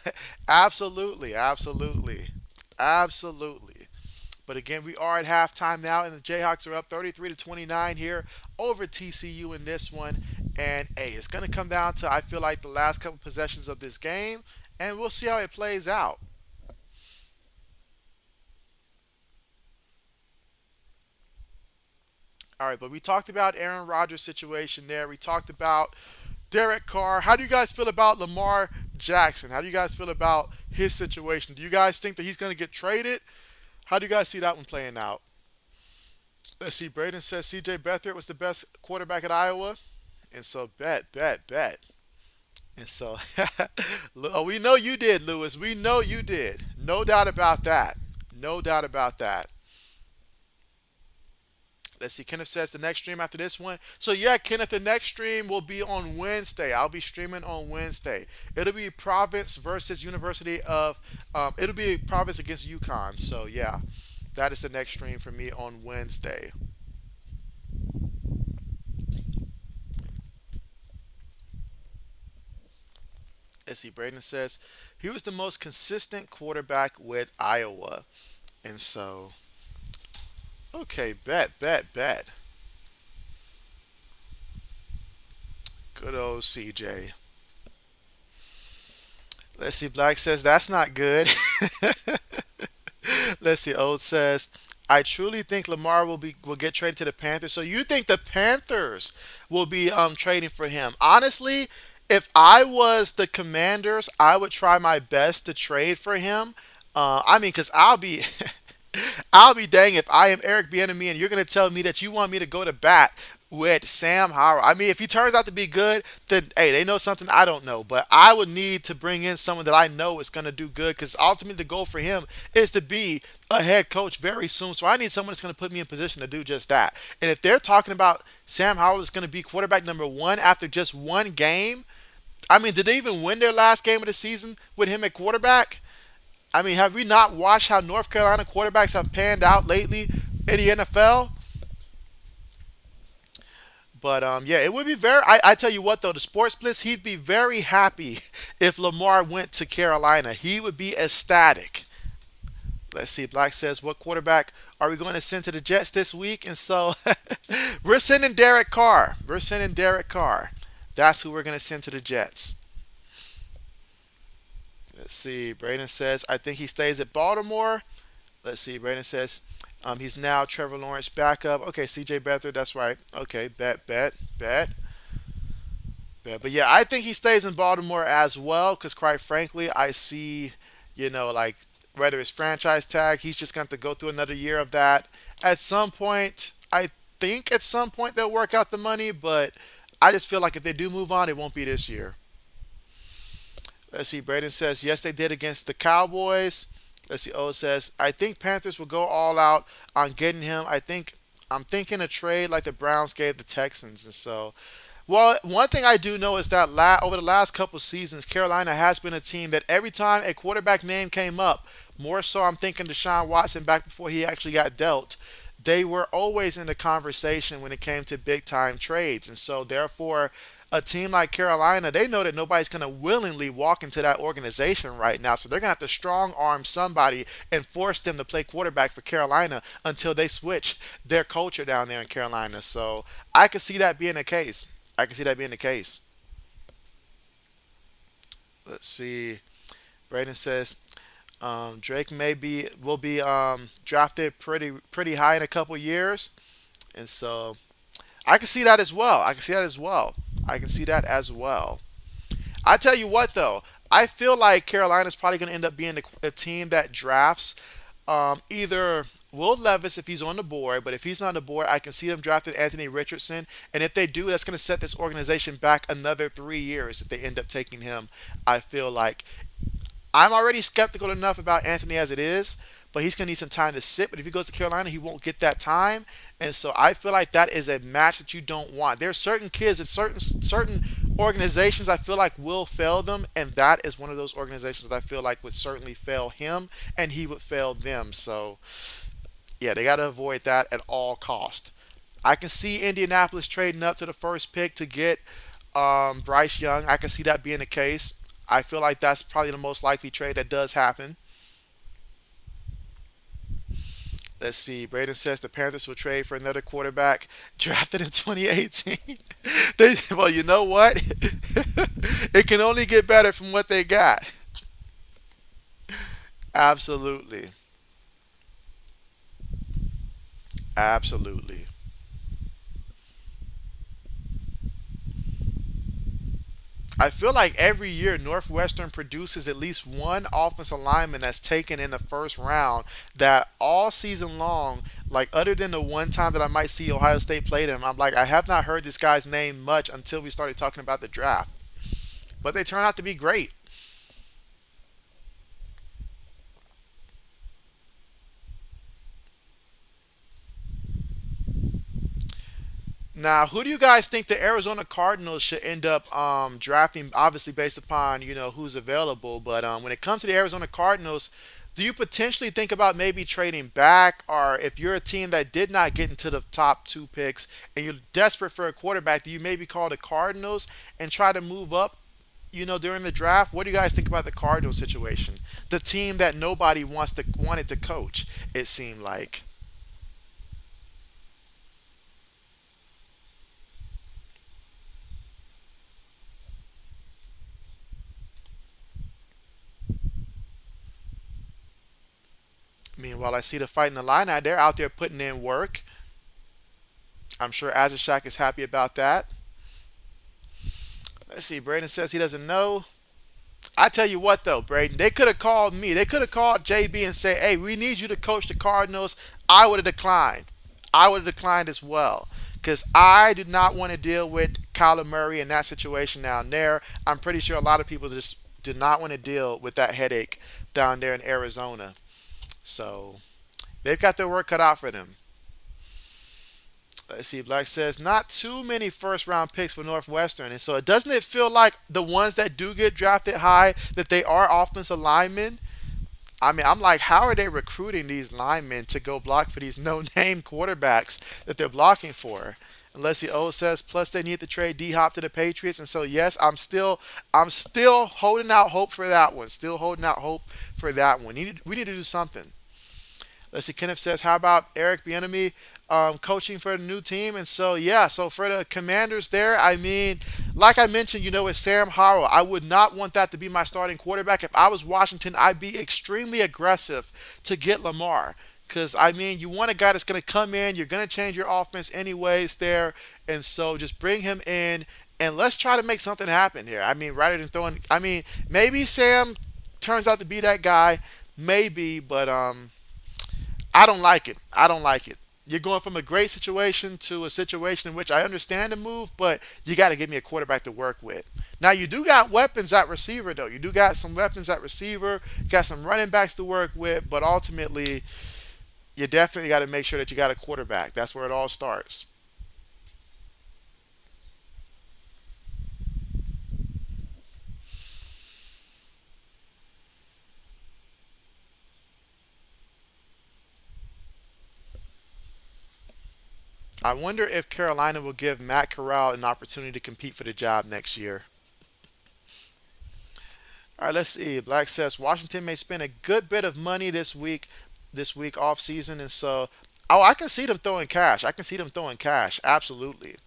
absolutely, absolutely, absolutely. But again, we are at halftime now, and the Jayhawks are up 33 to 29 here over TCU in this one. And hey, it's going to come down to I feel like the last couple possessions of this game, and we'll see how it plays out. All right, but we talked about Aaron Rodgers' situation there. We talked about Derek Carr. How do you guys feel about Lamar Jackson? How do you guys feel about his situation? Do you guys think that he's going to get traded? How do you guys see that one playing out? Let's see. Braden says C.J. Beathard was the best quarterback at Iowa. And so, bet. And so, oh, we know you did, Lewis. We know you did. No doubt about that. No doubt about that. Let's see. Kenneth says the next stream after this one. So yeah, Kenneth, the next stream will be on Wednesday. I'll be streaming on Wednesday. It'll be Province versus University of. It'll be Province against UConn. So yeah, that is the next stream for me on Wednesday. Let's see. Braden says he was the most consistent quarterback with Iowa, and so okay, bet. Good old CJ. Let's see. Black says that's not good. Let's see. Old says, I truly think Lamar will get traded to the Panthers. So you think the Panthers will be trading for him? Honestly, if I was the Commanders, I would try my best to trade for him. I mean, because I'll be I'll be dang if I am Eric Bieniemy and you're going to tell me that you want me to go to bat with Sam Howell. I mean, if he turns out to be good, then hey, they know something I don't know. But I would need to bring in someone that I know is going to do good because ultimately the goal for him is to be a head coach very soon. So I need someone that's going to put me in position to do just that. And if they're talking about Sam Howell is going to be quarterback number one after just one game, I mean, did they even win their last game of the season with him at quarterback? I mean, have we not watched how North Carolina quarterbacks have panned out lately in the NFL? But yeah, it would be very. I tell you what though, the sports blitz, he'd be very happy if Lamar went to Carolina. He would be ecstatic. Let's see. Black says, "What quarterback are we going to send to the Jets this week?" And so we're sending Derek Carr. We're sending Derek Carr. That's who we're going to send to the Jets. Let's see. Braden says, "I think he stays at Baltimore." Let's see. Braden says, he's now Trevor Lawrence backup. Okay, CJ Beathard, that's right. Okay, bet. But yeah, I think he stays in Baltimore as well because, quite frankly, I see, like whether it's franchise tag, he's just going to go through another year of that. At some point, I think at some point they'll work out the money, but I just feel like if they do move on, it won't be this year. Let's see. Braden says, yes, they did against the Cowboys. Let's see. O says, I think Panthers will go all out on getting him. I'm thinking a trade like the Browns gave the Texans. And so, well, one thing I do know is that over the last couple seasons, Carolina has been a team that every time a quarterback name came up, more so I'm thinking Deshaun Watson back before he actually got dealt, they were always in the conversation when it came to big time trades. And so, therefore, a team like Carolina, they know that nobody's going to willingly walk into that organization right now. So they're going to have to strong arm somebody and force them to play quarterback for Carolina until they switch their culture down there in Carolina. So I could see that being the case. I can see that being the case. Let's see. Braden says Drake will be drafted pretty high in a couple years, and so I can see that as well. I can see that as well. I can see that as well. I tell you what, though, I feel like Carolina's probably going to end up being a team that drafts either Will Levis if he's on the board, but if he's not on the board, I can see them drafting Anthony Richardson. And if they do, that's going to set this organization back another 3 years if they end up taking him. I feel like I'm already skeptical enough about Anthony as it is, but he's going to need some time to sit. But if he goes to Carolina, he won't get that time, and so I feel like that is a match that you don't want. There are certain kids at certain organizations I feel like will fail them, and that is one of those organizations that I feel like would certainly fail him, and he would fail them. So yeah, they got to avoid that at all cost. I can see Indianapolis trading up to the first pick to get Bryce Young. I can see that being the case. I feel like that's probably the most likely trade that does happen. Let's see. Braden says the Panthers will trade for another quarterback drafted in 2018. Well, you know what? It can only get better from what they got. Absolutely. Absolutely. I feel like every year Northwestern produces at least one offensive lineman that's taken in the first round that all season long, like other than the one time that I might see Ohio State play them, I'm like, I have not heard this guy's name much until we started talking about the draft. But they turn out to be great. Now, who do you guys think the Arizona Cardinals should end up drafting? Obviously, based upon who's available. But when it comes to the Arizona Cardinals, do you potentially think about maybe trading back, or if you're a team that did not get into the top two picks and you're desperate for a quarterback, do you maybe call the Cardinals and try to move up? During the draft, what do you guys think about the Cardinals situation? The team that nobody wanted to coach. It seemed like. Meanwhile, I see the fight in the line out. They're out there putting in work. I'm sure Azashak is happy about that. Let's see. Braden says he doesn't know. I tell you what, though, Braden, they could have called me. They could have called JB and said, "Hey, we need you to coach the Cardinals." I would have declined. I would have declined as well because I did not want to deal with Kyler Murray in that situation down there. I'm pretty sure a lot of people just did not want to deal with that headache down there in Arizona. So they've got their work cut out for them. Let's see. Black says not too many first round picks for Northwestern, and so doesn't it feel like the ones that do get drafted high that they are offensive linemen? I mean, I'm like, how are they recruiting these linemen to go block for these no-name quarterbacks that they're blocking for? Unless the O says, plus they need to trade D Hop to the Patriots, and so yes, I'm still holding out hope for that one. Still holding out hope for that one. We need to do something. Let's see. Kenneth says, how about Eric Bieniemy coaching for the new team? And so, yeah, so for the Commanders there, I mean, like I mentioned, it's Sam Howell. I would not want that to be my starting quarterback. If I was Washington, I'd be extremely aggressive to get Lamar. Because, I mean, you want a guy that's going to come in. You're going to change your offense anyways there. And so just bring him in and let's try to make something happen here. I mean, rather than maybe Sam turns out to be that guy. Maybe, but I don't like it. I don't like it. You're going from a great situation to a situation in which I understand the move, but you got to give me a quarterback to work with. Now you do got weapons at receiver though. You do got some weapons at receiver, got some running backs to work with, but ultimately you definitely got to make sure that you got a quarterback. That's where it all starts. I wonder if Carolina will give Matt Corral an opportunity to compete for the job next year. All right, let's see. Black says Washington may spend a good bit of money this week off season, and so I can see them throwing cash. I can see them throwing cash. Absolutely.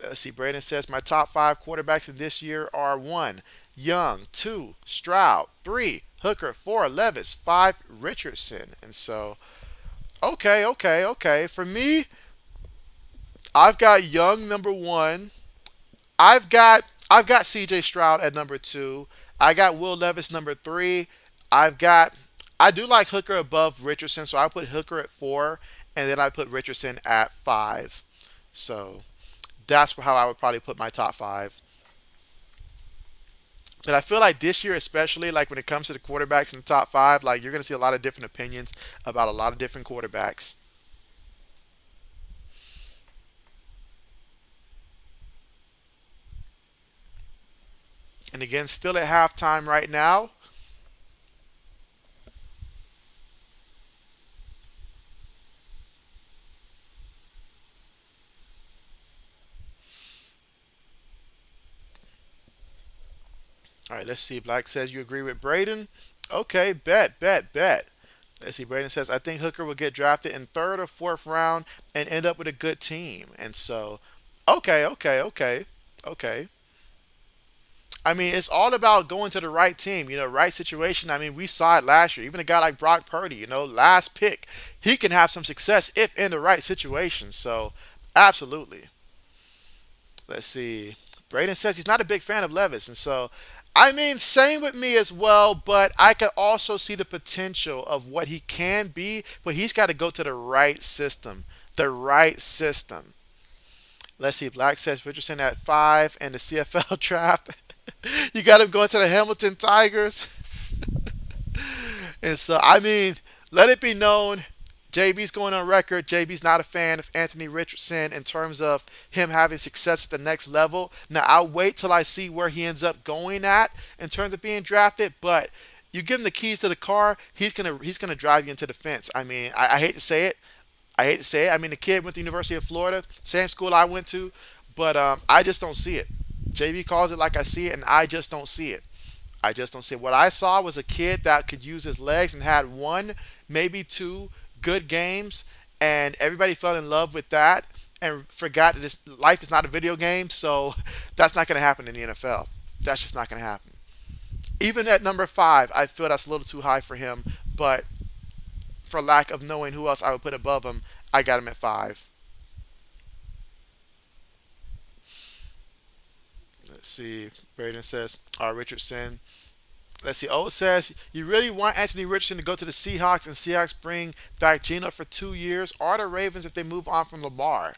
Let's see. Braden says my top five quarterbacks in this year are one, Young, two, Stroud, three, Hooker, four, Levis, five, Richardson, and so okay, okay, okay. For me, I've got Young number one. I've got C.J. Stroud at number two. I got Will Levis number three. I've got I do like Hooker above Richardson, so I put Hooker at four, and then I put Richardson at five. So that's how I would probably put my top five. But I feel like this year, especially like when it comes to the quarterbacks in the top five, like you're gonna see a lot of different opinions about a lot of different quarterbacks. And again, still at halftime right now. All right, let's see. Black says you agree with Braden. Okay, bet, bet, bet. Let's see. Braden says I think Hooker will get drafted in third or fourth round and end up with a good team. And so, okay, okay, okay, okay. I mean, it's all about going to the right team, right situation. I mean, we saw it last year. Even a guy like Brock Purdy, last pick, he can have some success if in the right situation. So, absolutely. Let's see. Braden says he's not a big fan of Levis, and so I mean, same with me as well. But I could also see the potential of what he can be, but he's got to go to the right system. The right system. Let's see. Black says Richardson at five and the CFL draft. You got him going to the Hamilton Tigers, and so I mean, let it be known. JB's going on record. JB's not a fan of Anthony Richardson in terms of him having success at the next level. Now, I'll wait till I see where he ends up going at in terms of being drafted, but you give him the keys to the car, he's gonna drive you into the fence. I mean, I hate to say it. I hate to say it. I mean, the kid went to the University of Florida, same school I went to, but I just don't see it. JB calls it like I see it, and I just don't see it. I just don't see it. What I saw was a kid that could use his legs and had one, maybe two good games, and everybody fell in love with that and forgot that this life is not a video game. So that's not going to happen in the NFL. That's just not going to happen. Even at number five, I feel that's a little too high for him. But for lack of knowing who else I would put above him, I got him at five. Let's see. Braden says, Richardson. Let's see. Oh, it says, you really want Anthony Richardson to go to the Seahawks and Seahawks bring back Geno for 2 years, or the Ravens if they move on from Lamar.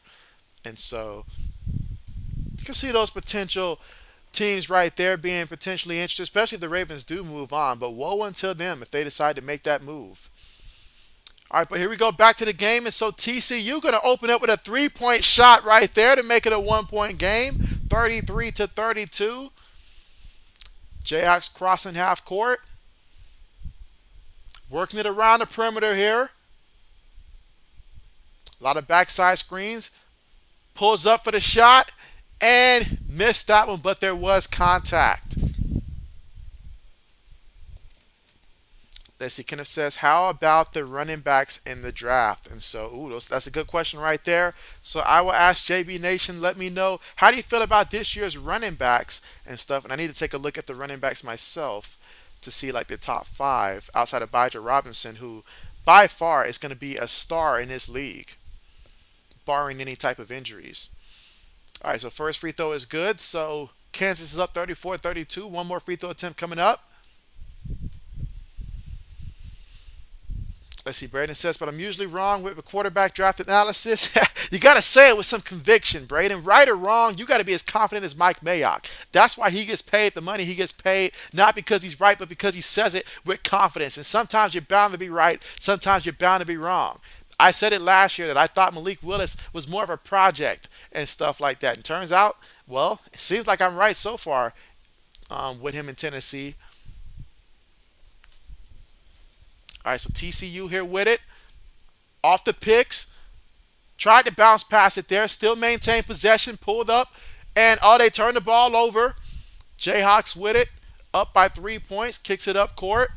And so you can see those potential teams right there being potentially interested, especially if the Ravens do move on. But woe until them if they decide to make that move. All right, but here we go back to the game. And so TCU going to open up with a 3-point shot right there to make it a 1-point game, 33-32. Jayhawks crossing half court, working it around the perimeter here. A lot of backside screens. Pulls up for the shot and missed that one, but there was contact. Let's see. Kenneth says, how about the running backs in the draft? And so, that's a good question right there. So I will ask JB Nation, let me know, how do you feel about this year's running backs and stuff? And I need to take a look at the running backs myself to see like the top five outside of Bijah Robinson, who by far is going to be a star in this league, barring any type of injuries. All right, so first free throw is good. So Kansas is up 34-32. One more free throw attempt coming up. Let's see, Braden says, but I'm usually wrong with the quarterback draft analysis. You got to say it with some conviction, Braden. Right or wrong, you got to be as confident as Mike Mayock. That's why he gets paid the money he gets paid, not because he's right, but because he says it with confidence. And sometimes you're bound to be right, sometimes you're bound to be wrong. I said it last year that I thought Malik Willis was more of a project and stuff like that. And turns out, well, it seems like I'm right so far with him in Tennessee. All right, so TCU here with it. Off the picks. Tried to bounce past it there. Still maintained possession. Pulled up. And, they turned the ball over. Jayhawks with it. Up by 3 points. Kicks it up court.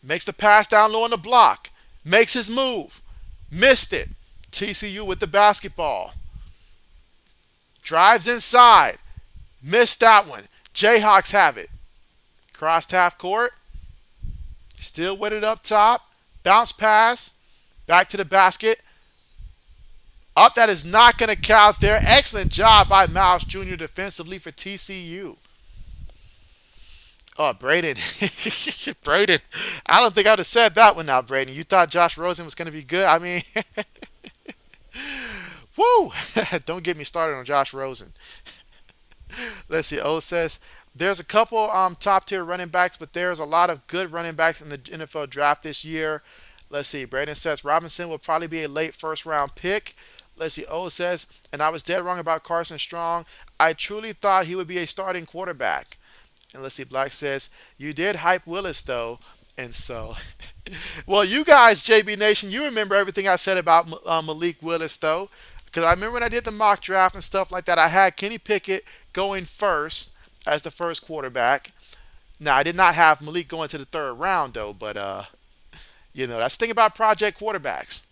Makes the pass down low on the block. Makes his move. Missed it. TCU with the basketball. Drives inside. Missed that one. Jayhawks have it. Crossed half court. Still with it up top. Bounce pass. Back to the basket. Up, that is not going to count there. Excellent job by Miles Jr. defensively for TCU. Oh, Braden. Braden. I don't think I would have said that one now, Braden. You thought Josh Rosen was going to be good? I mean, woo. Don't get me started on Josh Rosen. Let's see. O says, there's a couple top tier running backs, but there's a lot of good running backs in the NFL draft this year. Let's see. Braden says Robinson will probably be a late first round pick. Let's see. O says, and I was dead wrong about Carson Strong. I truly thought he would be a starting quarterback. And let's see. Black says, you did hype Willis though. And so, well, you guys, JB Nation, you remember everything I said about Malik Willis though. Because I remember when I did the mock draft and stuff like that, I had Kenny Pickett going first as the first quarterback. Now, I did not have Malik going to the third round, though, but, that's the thing about project quarterbacks.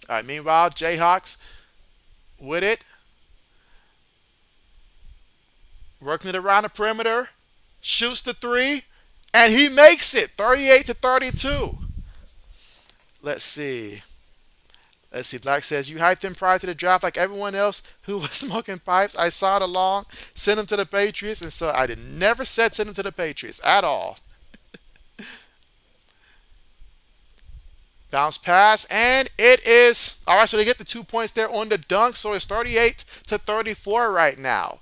All right, meanwhile, Jayhawks with it. Working it around the perimeter. Shoots the three, and he makes it, 38-32. Let's see. Black says, you hyped him prior to the draft like everyone else who was smoking pipes. I saw it along, sent him to the Patriots, and so I never said send him to the Patriots at all. Bounce pass, and it is, all right, so they get the 2 points there on the dunk, so it's 38-34 right now.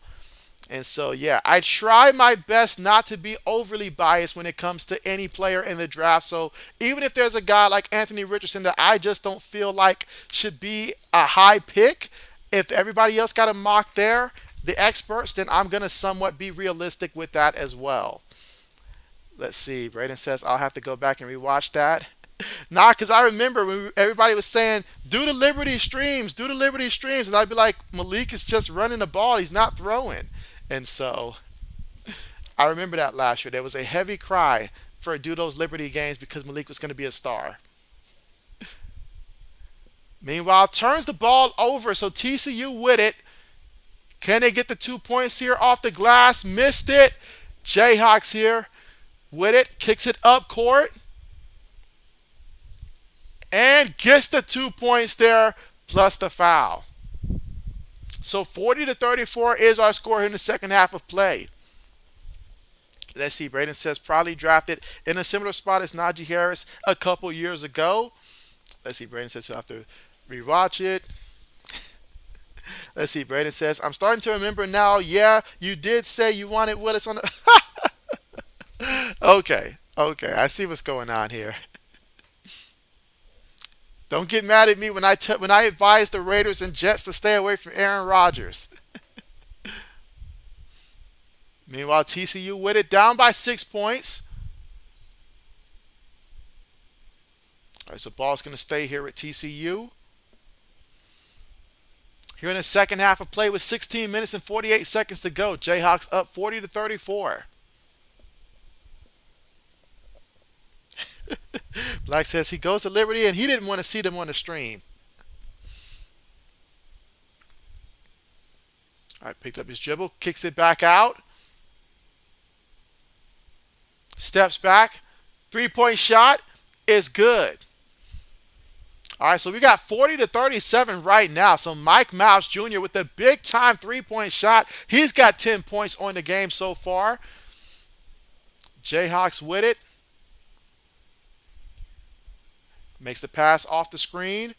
And so, yeah, I try my best not to be overly biased when it comes to any player in the draft. So, even if there's a guy like Anthony Richardson that I just don't feel like should be a high pick, if everybody else got a mock there, the experts, then I'm going to somewhat be realistic with that as well. Let's see. Braden says I'll have to go back and rewatch that. Nah, because I remember when everybody was saying, do the Liberty streams, do the Liberty streams. And I'd be like, Malik is just running the ball. He's not throwing. And so I remember that last year. There was a heavy cry for do those Liberty games because Malik was going to be a star. Meanwhile, turns the ball over. So TCU with it. Can they get the 2 points here off the glass? Missed it. Jayhawks here with it. Kicks it up court. And gets the 2 points there plus the foul. So 40-34 is our score in the second half of play. Let's see. Braden says probably drafted in a similar spot as Najee Harris a couple years ago. Let's see. Braden says he'll have to rewatch it. Let's see. Braden says I'm starting to remember now. Yeah, you did say you wanted Willis on the. Okay. Okay. I see what's going on here. Don't get mad at me when when I advise the Raiders and Jets to stay away from Aaron Rodgers. Meanwhile, TCU with it down by 6 points. All right, so ball's going to stay here at TCU. Here in the second half of play with 16 minutes and 48 seconds to go. Jayhawks up 40-34. Black says he goes to Liberty and he didn't want to see them on the stream. All right, picked up his dribble, kicks it back out. Steps back. 3-point shot is good. All right, so we got 40-37 right now. So Mike Mouse Jr. with a big time 3-point shot. He's got 10 points on the game so far. Jayhawks with it. Makes the pass off the screen.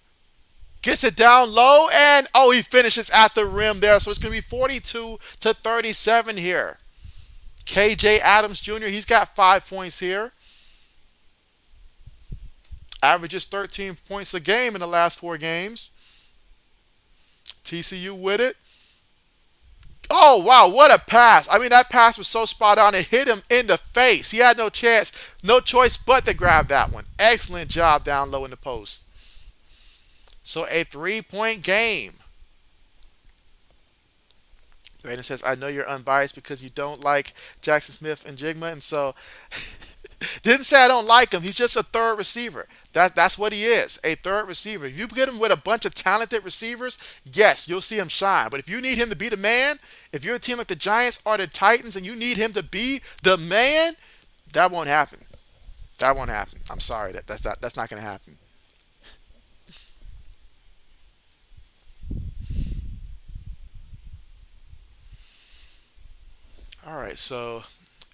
Gets it down low, and oh, he finishes at the rim there. So it's going to be 42-37 here. KJ Adams Jr., he's got 5 points here. Averages 13 points a game in the last 4 games. TCU with it. Oh, wow, what a pass. I mean, that pass was so spot on. It hit him in the face. He had no chance, no choice but to grab that one. Excellent job down low in the post. So a 3-point game. Brandon says, I know you're unbiased because you don't like Jackson Smith and Jigma. And so, didn't say I don't like him. He's just a third receiver. That's what he is, a third receiver. If you get him with a bunch of talented receivers, yes, you'll see him shine. But if you need him to be the man, if you're a team like the Giants or the Titans and you need him to be the man, that won't happen. That won't happen. I'm sorry. That's not going to happen. All right, so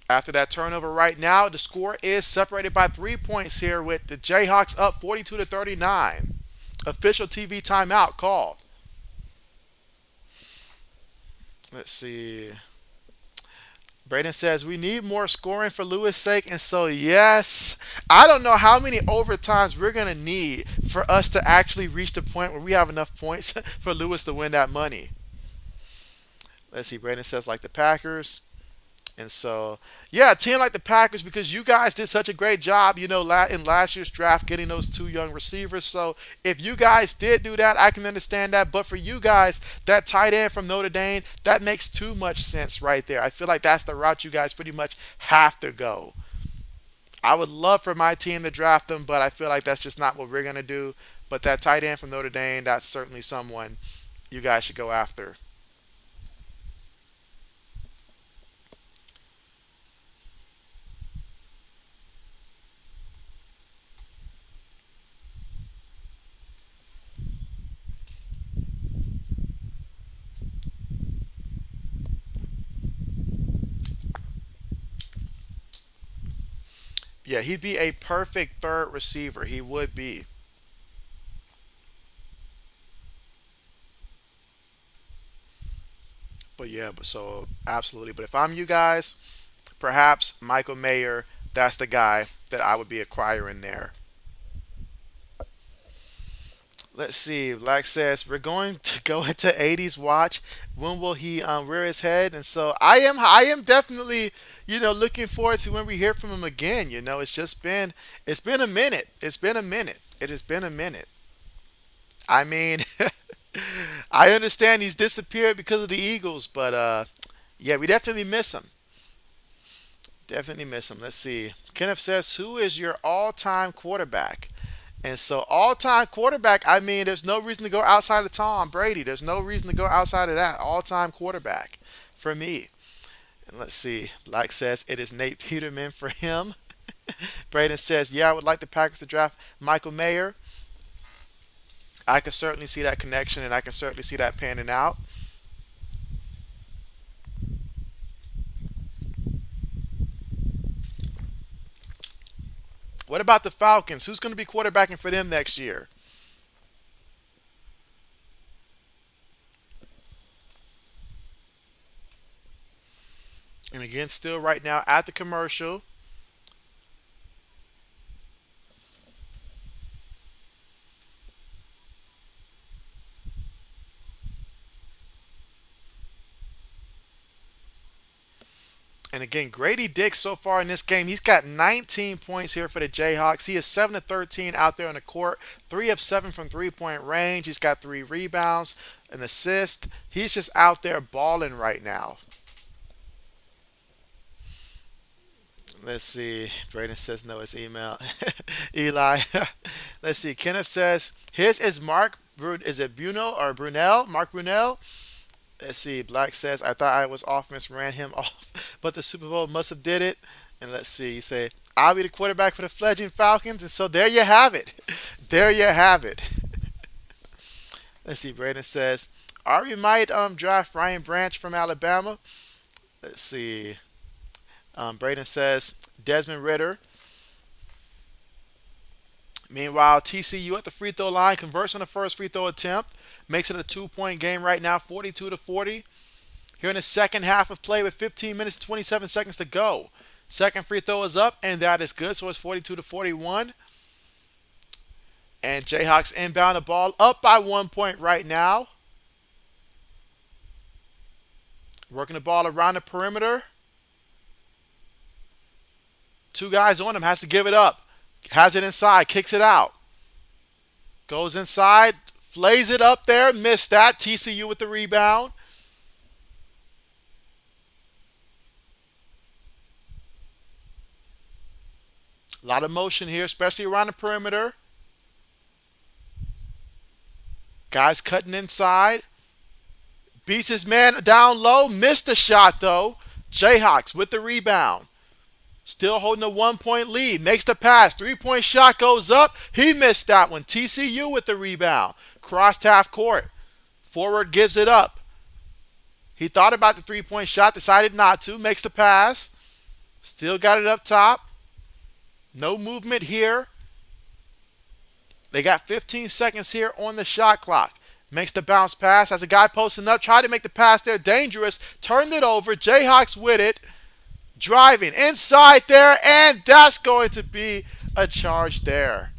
after that turnover right now, the score is separated by 3 points here with the Jayhawks up 42-39. Official TV timeout called. Let's see. Braden says we need more scoring for Lewis' sake, and so yes, I don't know how many overtimes we're gonna need for us to actually reach the point where we have enough points for Lewis to win that money. Let's see. Braden says like the Packers. And so, yeah, a team like the Packers, because you guys did such a great job, in last year's draft getting those 2 young receivers. So if you guys did do that, I can understand that. But for you guys, that tight end from Notre Dame, that makes too much sense right there. I feel like that's the route you guys pretty much have to go. I would love for my team to draft them, but I feel like that's just not what we're going to do. But that tight end from Notre Dame, that's certainly someone you guys should go after. Yeah, he'd be a perfect third receiver. He would be. But yeah, but so absolutely. But if I'm you guys, perhaps Michael Mayer, that's the guy that I would be acquiring there. Let's see. Black says we're going to go into 80s watch. When will he rear his head? And so I am definitely looking forward to when we hear from him again. It's been a minute. It's been a minute. It has been a minute. I mean, I understand he's disappeared because of the Eagles, but yeah, we definitely miss him. Definitely miss him. Let's see. Kenneth says, "Who is your all-time quarterback?" And so, all-time quarterback. I mean, there's no reason to go outside of Tom Brady. There's no reason to go outside of that. All-time quarterback for me. And let's see. Black says it is Nate Peterman for him. Braden says, "Yeah, I would like the Packers to draft Michael Mayer." I can certainly see that connection, and I can certainly see that panning out. What about the Falcons? Who's going to be quarterbacking for them next year? And again, still right now at the commercial. And again, Grady Dick so far in this game, he's got 19 points here for the Jayhawks. He is 7 of 13 out there on the court, 3 of 7 from 3-point range. He's got 3 rebounds, an assist. He's just out there balling right now. Let's see. Braden says no, it's email. Eli. Let's see. Kenneth says his is Mark. Is it Bruno or Brunel? Mark Brunel. Let's see. Black says I thought I was offense ran him off, but the Super Bowl must have did it. And let's see. You say I'll be the quarterback for the fledgling Falcons, and so there you have it. There you have it. Let's see. Braden says Ari might draft Ryan Branch from Alabama. Let's see. Braden says Desmond Ritter. Meanwhile, TCU at the free throw line converts on the first free throw attempt, makes it a 2-point game right now, 42 to 40. Here in the second half of play with 15 minutes and 27 seconds to go. Second free throw is up, and that is good. So it's 42 to 41. And Jayhawks inbound the ball up by 1 point right now. Working the ball around the perimeter. Two guys on him, has to give it up. Has it inside, kicks it out. Goes inside, flays it up there, missed that. TCU with the rebound. A lot of motion here, especially around the perimeter. Guys cutting inside. Beats his man down low. Missed the shot, though. Jayhawks with the rebound. Still holding a 1 point lead. Makes the pass. 3-point shot goes up. He missed that one. TCU with the rebound. Crossed half court. Forward gives it up. He thought about the 3-point shot. Decided not to. Makes the pass. Still got it up top. No movement here. They got 15 seconds here on the shot clock. Makes the bounce pass. Has a guy posting up. Tried to make the pass there. Dangerous. Turned it over. Jayhawks with it. Driving inside there. And that's going to be a charge there.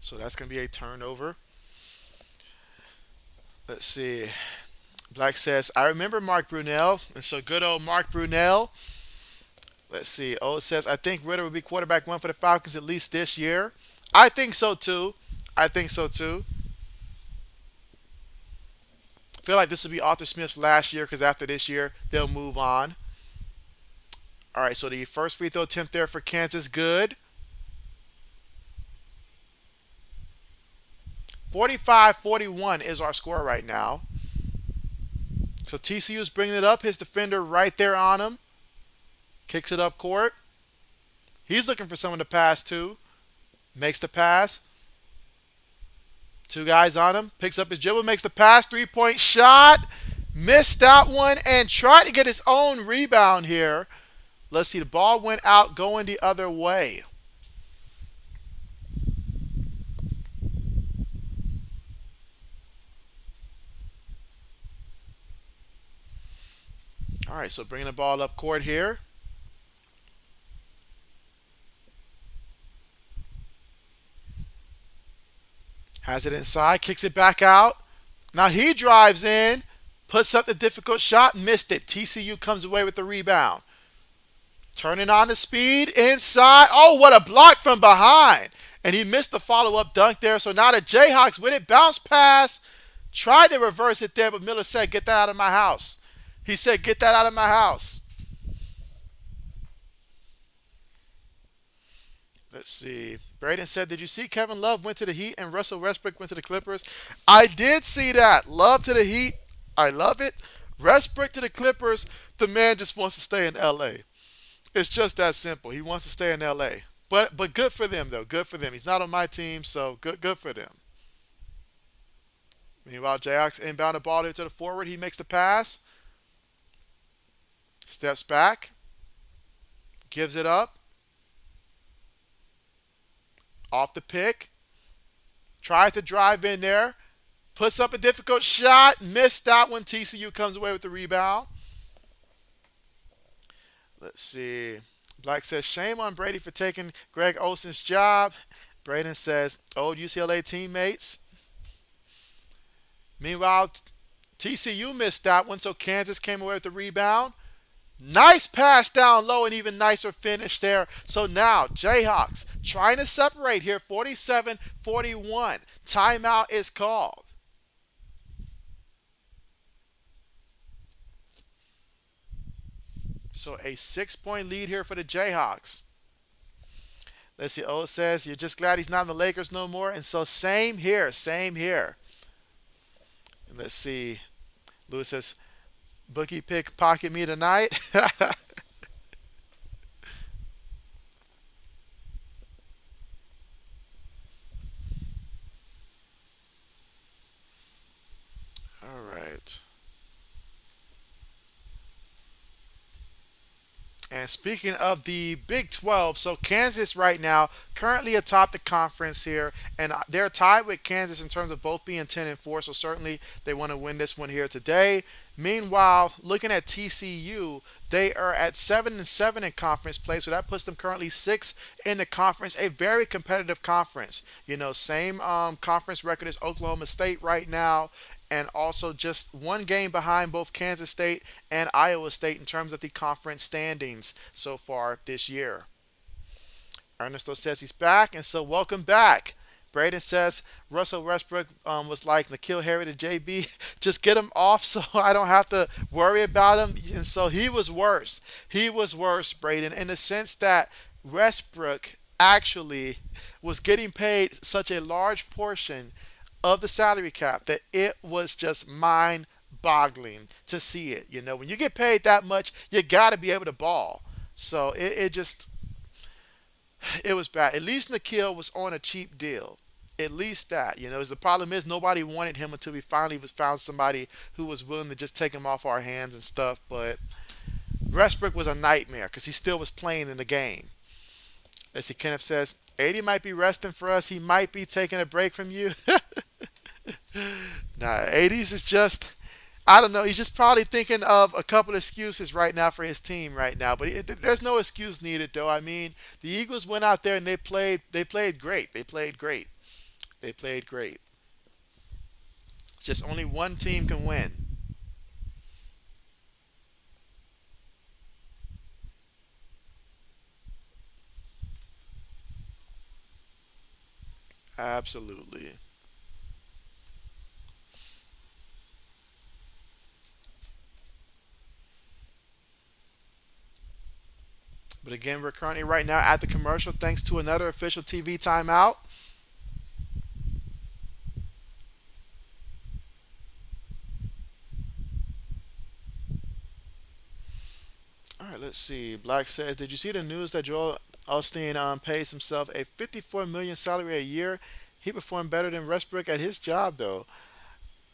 So that's going to be a turnover. Let's see. Black says, I remember Mark Brunell. And so good old Mark Brunell. Let's see. Oh, it says, I think Ritter will be quarterback one for the Falcons at least this year. I think so too. I think so too. I feel like this will be Arthur Smith's last year because after this year, they'll move on. All right, so the first free throw attempt there for Kansas, good. 45-41 is our score right now. So TCU's bringing it up. His defender right there on him. Kicks it up court. He's looking for someone to pass to. Makes the pass. Two guys on him. Picks up his dribble. Makes the pass. 3-point shot. Missed that one and tried to get his own rebound here. Let's see. The ball went out going the other way. All right, so bringing the ball up court here. Has it inside, kicks it back out. Now he drives in, puts up the difficult shot, missed it. TCU comes away with the rebound. Turning on the speed inside. Oh, what a block from behind. And he missed the follow up dunk there. So now the Jayhawks with it. Bounce pass. Tried to reverse it there, but Miller said, "Get that out of my house." He said, "Get that out of my house." Let's see. Braden said, "Did you see Kevin Love went to the Heat and Russell Westbrook went to the Clippers?" I did see that. Love to the Heat. I love it. Westbrook to the Clippers. The man just wants to stay in LA. It's just that simple. He wants to stay in LA. But good for them though. Good for them. He's not on my team, so good for them. Meanwhile, Jayhawks inbound the ball here to the forward. He makes the pass. Steps back. Gives it up. Off the pick. Tries to drive in there. Puts up a difficult shot. Missed that one. TCU comes away with the rebound. Let's see. Black says, "Shame on Brady for taking Greg Olson's job." Braden says, "Old UCLA teammates." Meanwhile, TCU missed that one, so Kansas came away with the rebound. Nice pass down low and even nicer finish there. So now, Jayhawks trying to separate here, 47-41. Timeout is called. So a 6-point lead here for the Jayhawks. Let's see. O says, "You're just glad he's not in the Lakers no more." And so same here, same here. And let's see. Lewis says, "Bookie pick pocket me tonight." All right. And speaking of the Big 12, so Kansas right now currently atop the conference here, and they're tied with Kansas in terms of both being 10-4. So certainly they want to win this one here today. Meanwhile, looking at TCU, they are at 7-7 in conference play, so that puts them currently sixth in the conference. A very competitive conference. Same conference record as Oklahoma State right now, and also just one game behind both Kansas State and Iowa State in terms of the conference standings so far this year. Ernesto says he's back, and so welcome back. Braden says Russell Westbrook was like N'Keal Harry to JB. Just get him off so I don't have to worry about him. And so he was worse. He was worse, Braden, in the sense that Westbrook actually was getting paid such a large portion of the salary cap that it was just mind boggling to see it. When you get paid that much, you got to be able to ball. So it was bad. At least Nikhil was on a cheap deal. At least that. The problem is nobody wanted him until we finally was found somebody who was willing to just take him off our hands and stuff. But Westbrook was a nightmare because he still was playing in the game. Let's see, Kenneth says, 80 might be resting for us. He might be taking a break from you. Nah, 80s is just, I don't know. He's just probably thinking of a couple excuses right now for his team right now. But there's no excuse needed, though. I mean, the Eagles went out there and they played. They played great. They played great. They played great. Just only one team can win. Absolutely. But again, we're currently right now at the commercial thanks to another official TV timeout. All right, let's see. Black says, "Did you see the news that Joel Osteen pays himself a 54 million salary a year? He performed better than Westbrook at his job, though."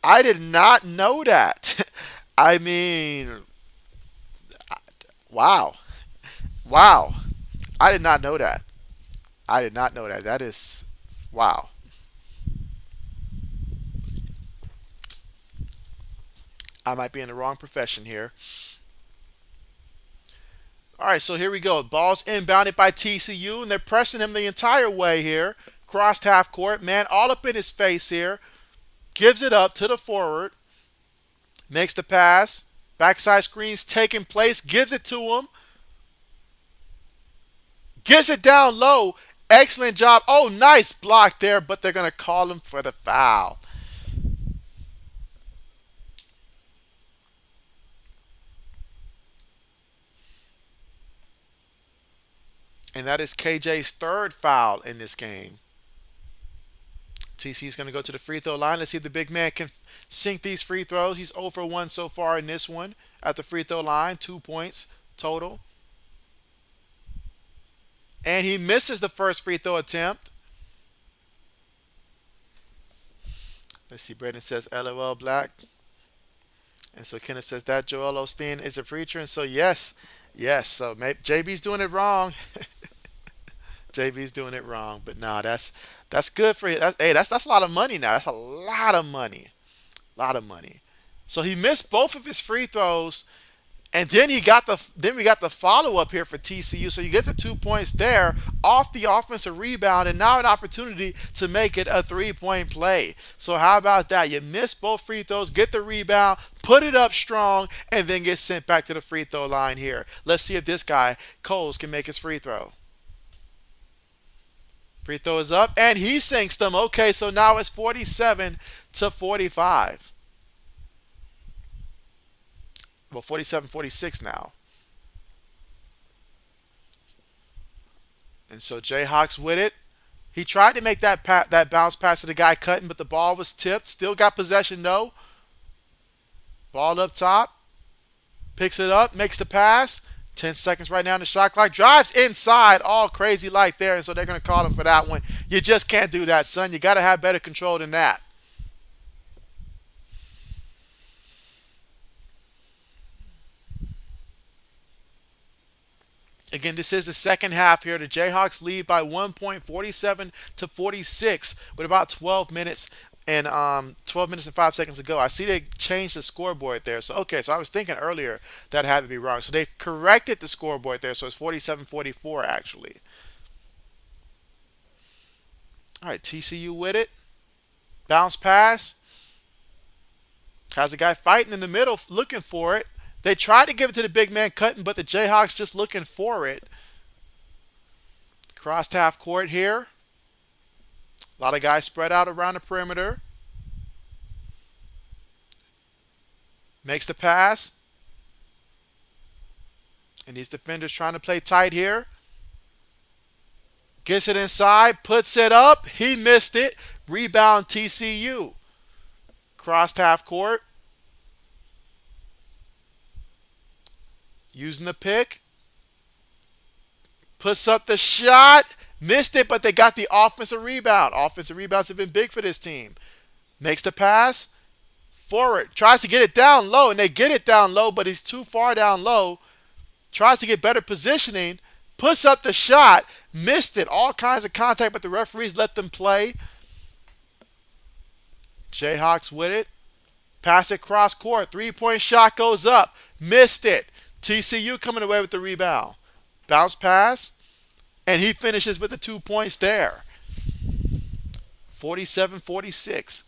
I did not know that. I mean, wow, wow. I did not know that. I did not know that. That is, wow. I might be in the wrong profession here. All right, so here we go. Ball's inbounded by TCU, and they're pressing him the entire way here. Crossed half court. Man, all up in his face here. Gives it up to the forward. Makes the pass. Backside screens taking place. Gives it to him. Gets it down low. Excellent job. Oh, nice block there, but they're going to call him for the foul. And that is KJ's third foul in this game. TC is going to go to the free throw line. Let's see if the big man can sink these free throws. He's 0 for 1 so far in this one at the free throw line. 2 points total. And he misses the first free throw attempt. Let's see. Braden says LOL Black. And so Kenneth says that Joel Osteen is a preacher. And so, yes, yes. So maybe JB's doing it wrong. JB's doing it wrong. But nah, that's good for you. That's a lot of money now. That's a lot of money. A lot of money. So he missed both of his free throws, and then we got the follow up here for TCU. So you get the 2 points there off the offensive rebound, and now an opportunity to make it a 3-point play. So how about that? You miss both free throws, get the rebound, put it up strong, and then get sent back to the free throw line here. Let's see if this guy Coles can make his free throw. Free throw is up, and he sinks them. Okay, so now it's 47-45. Well, 47-46 now. And so Jayhawks with it. He tried to make that bounce pass to the guy cutting, but the ball was tipped. Still got possession, though. Ball up top. Picks it up, makes the pass. 10 seconds right now in the shot clock. Drives inside, all crazy like there, and so they're going to call him for that one. You just can't do that, son. You got to have better control than that. Again, this is the second half here. The Jayhawks lead by 1 point, 47-46, with about 12 minutes and 5 seconds to go. I see they changed the scoreboard there. So okay, so I was thinking earlier that had to be wrong. So they've corrected the scoreboard there. So it's 47-44 actually. All right, TCU with it. Bounce pass. Has a guy fighting in the middle, looking for it. They tried to give it to the big man cutting, but the Jayhawks just looking for it. Crossed half court here. A lot of guys spread out around the perimeter. Makes the pass. And these defenders trying to play tight here. Gets it inside, puts it up. He missed it. Rebound TCU. Crossed half court. Using the pick. Puts up the shot. Missed it, but they got the offensive rebound. Offensive rebounds have been big for this team. Makes the pass. Forward. Tries to get it down low, and they get it down low, but he's too far down low. Tries to get better positioning. Puts up the shot. Missed it. All kinds of contact, but the referees let them play. Jayhawks with it. Pass it cross court. 3-point shot goes up. Missed it. TCU coming away with the rebound. Bounce pass. And he finishes with the 2 points there. 47-46.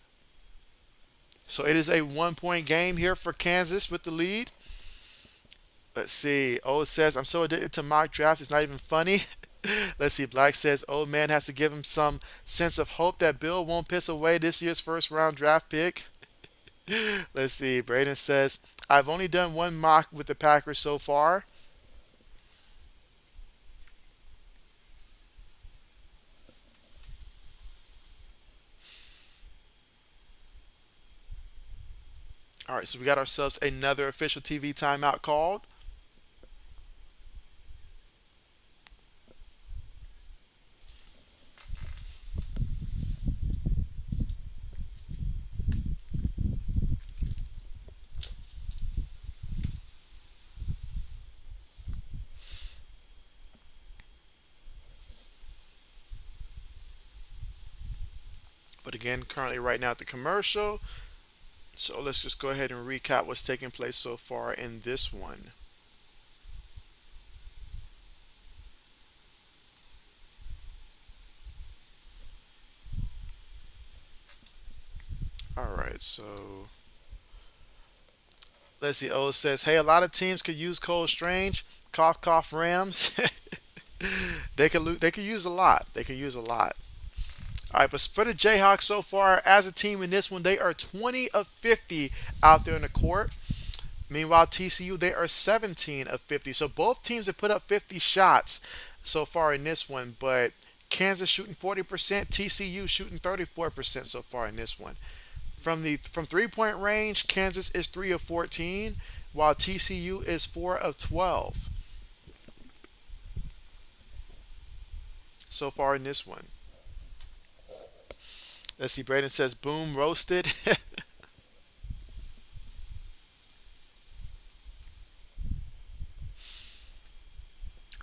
So it is a 1-point game here for Kansas with the lead. Let's see. Old says, I'm so addicted to mock drafts, it's not even funny. Let's see. Black says, old man has to give him some sense of hope that Bill won't piss away this year's first round draft pick. Let's see. Braden says, I've only done one mock with the Packers so far. All right, so we got ourselves another official TV timeout called. But again, currently right now at the commercial. So let's just go ahead and recap what's taking place so far in this one. All right, so let's see. O says, "Hey, a lot of teams could use Cole Strange. Cough, cough, Rams. They could use a lot. They could use a lot." All right, but for the Jayhawks so far as a team in this one, they are 20 of 50 out there in the court. Meanwhile, TCU, they are 17 of 50. So both teams have put up 50 shots so far in this one, but Kansas shooting 40%, TCU shooting 34% so far in this one. From 3-point range, Kansas is 3 of 14, while TCU is 4 of 12 so far in this one. Let's see, Braden says, boom, roasted.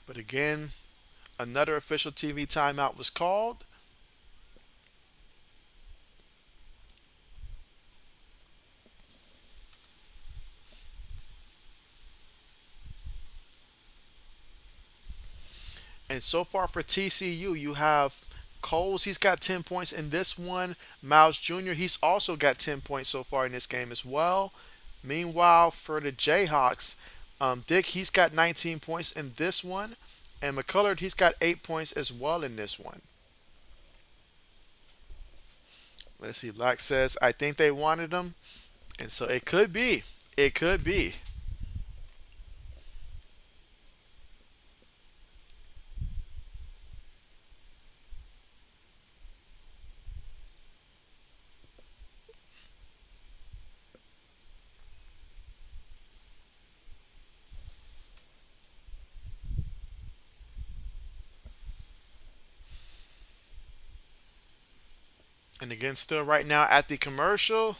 But again, another official TV timeout was called. And so far for TCU, you have Coles, he's got 10 points in this one. Miles Jr., he's also got 10 points so far in this game as well. Meanwhile, for the Jayhawks, Dick, he's got 19 points in this one. And McCullard, he's got 8 points as well in this one. Let's see. Black says, I think they wanted him. And so it could be. It could be. And again, still right now at the commercial.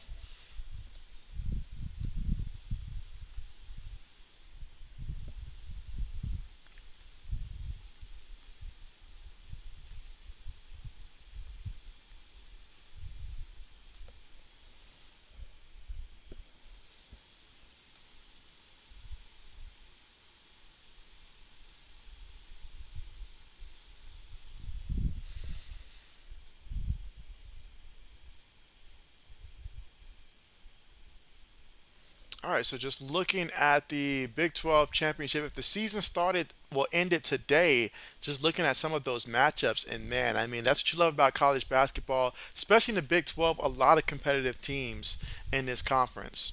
All right, so just looking at the Big 12 championship, if the season started, well, ended today, just looking at some of those matchups, and man, I mean, that's what you love about college basketball, especially in the Big 12, a lot of competitive teams in this conference.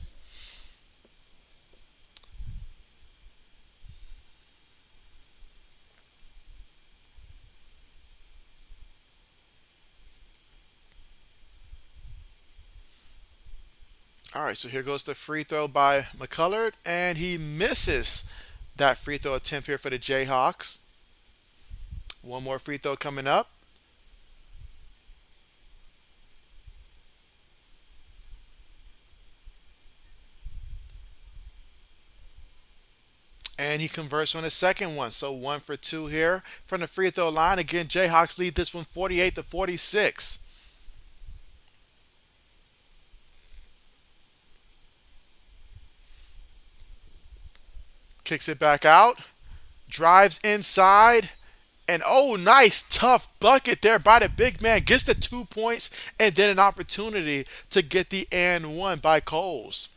All right, so here goes the free throw by McCullard, and he misses that free throw attempt here for the Jayhawks. One more free throw coming up, and he converts on the second one. So 1 for 2 here from the free throw line. Again, Jayhawks lead this one 48 to 46. Kicks it back out, drives inside, and oh, nice tough bucket there by the big man. Gets the 2 points and then an opportunity to get the and one by Coles.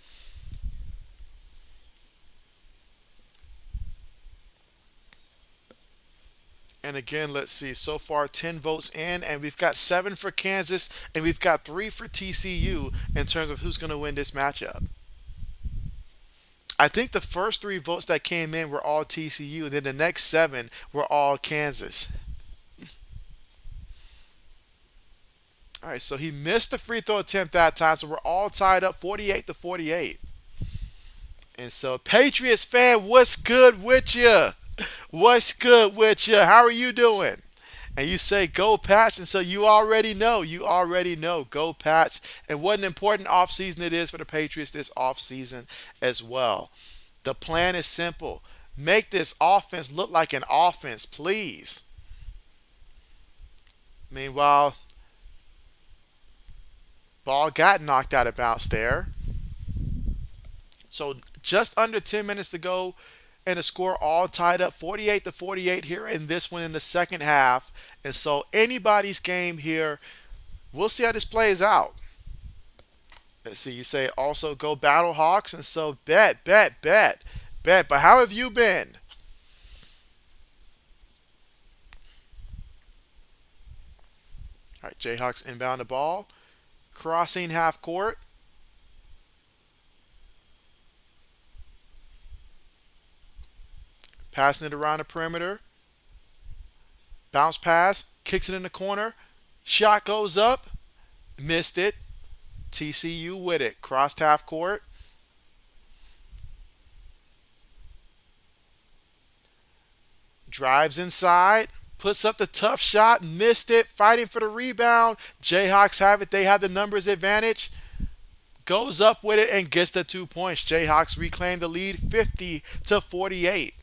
And again, let's see. So far, 10 votes in, and we've got 7 for Kansas, and we've got 3 for TCU in terms of who's going to win this matchup. I think the first 3 votes that came in were all TCU, and then the next 7 were all Kansas. All right, so he missed the free throw attempt that time, so we're all tied up 48 to 48. And so, Patriots fan, what's good with you? What's good with you? How are you doing? And you say go Pats, and so you already know. You already know. Go Pats. And what an important offseason it is for the Patriots this offseason as well. The plan is simple. Make this offense look like an offense, please. Meanwhile, ball got knocked out of bounds there. So just under 10 minutes to go, and the score all tied up 48 to 48 here in this one in the second half. And so anybody's game here. We'll see how this plays out. Let's see. You say also go Battle Hawks, and so bet, bet, bet, bet. But how have you been? All right, Jayhawks inbound the ball, crossing half court, passing it around the perimeter, bounce pass, kicks it in the corner, shot goes up, missed it. TCU with it, crossed half court, drives inside, puts up the tough shot, missed it, fighting for the rebound. Jayhawks have it, they have the numbers advantage. Goes up with it and gets the 2 points. Jayhawks reclaim the lead 50 to 48.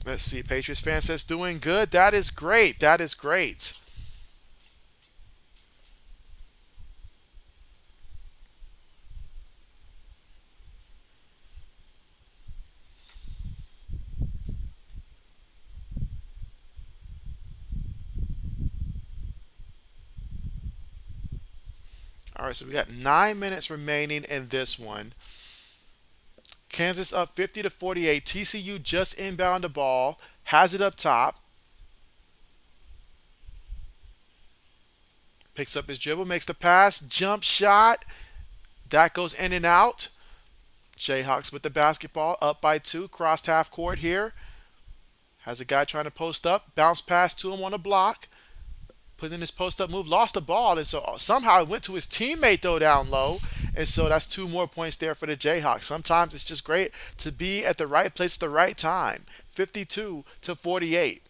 Let's see. Patriots fan says doing good. That is great. That is great. All right, so we got 9 minutes remaining in this one. Kansas up 50 to 48. TCU just inbound the ball, has it up top, picks up his dribble, makes the pass, jump shot. That goes in and out. Jayhawks with the basketball, up by two, crossed half court here. Has a guy trying to post up, bounce pass to him on a block, put in his post up move, lost the ball, and so somehow it went to his teammate though down low. And so that's 2 more points there for the Jayhawks. Sometimes it's just great to be at the right place at the right time. 52 to 48.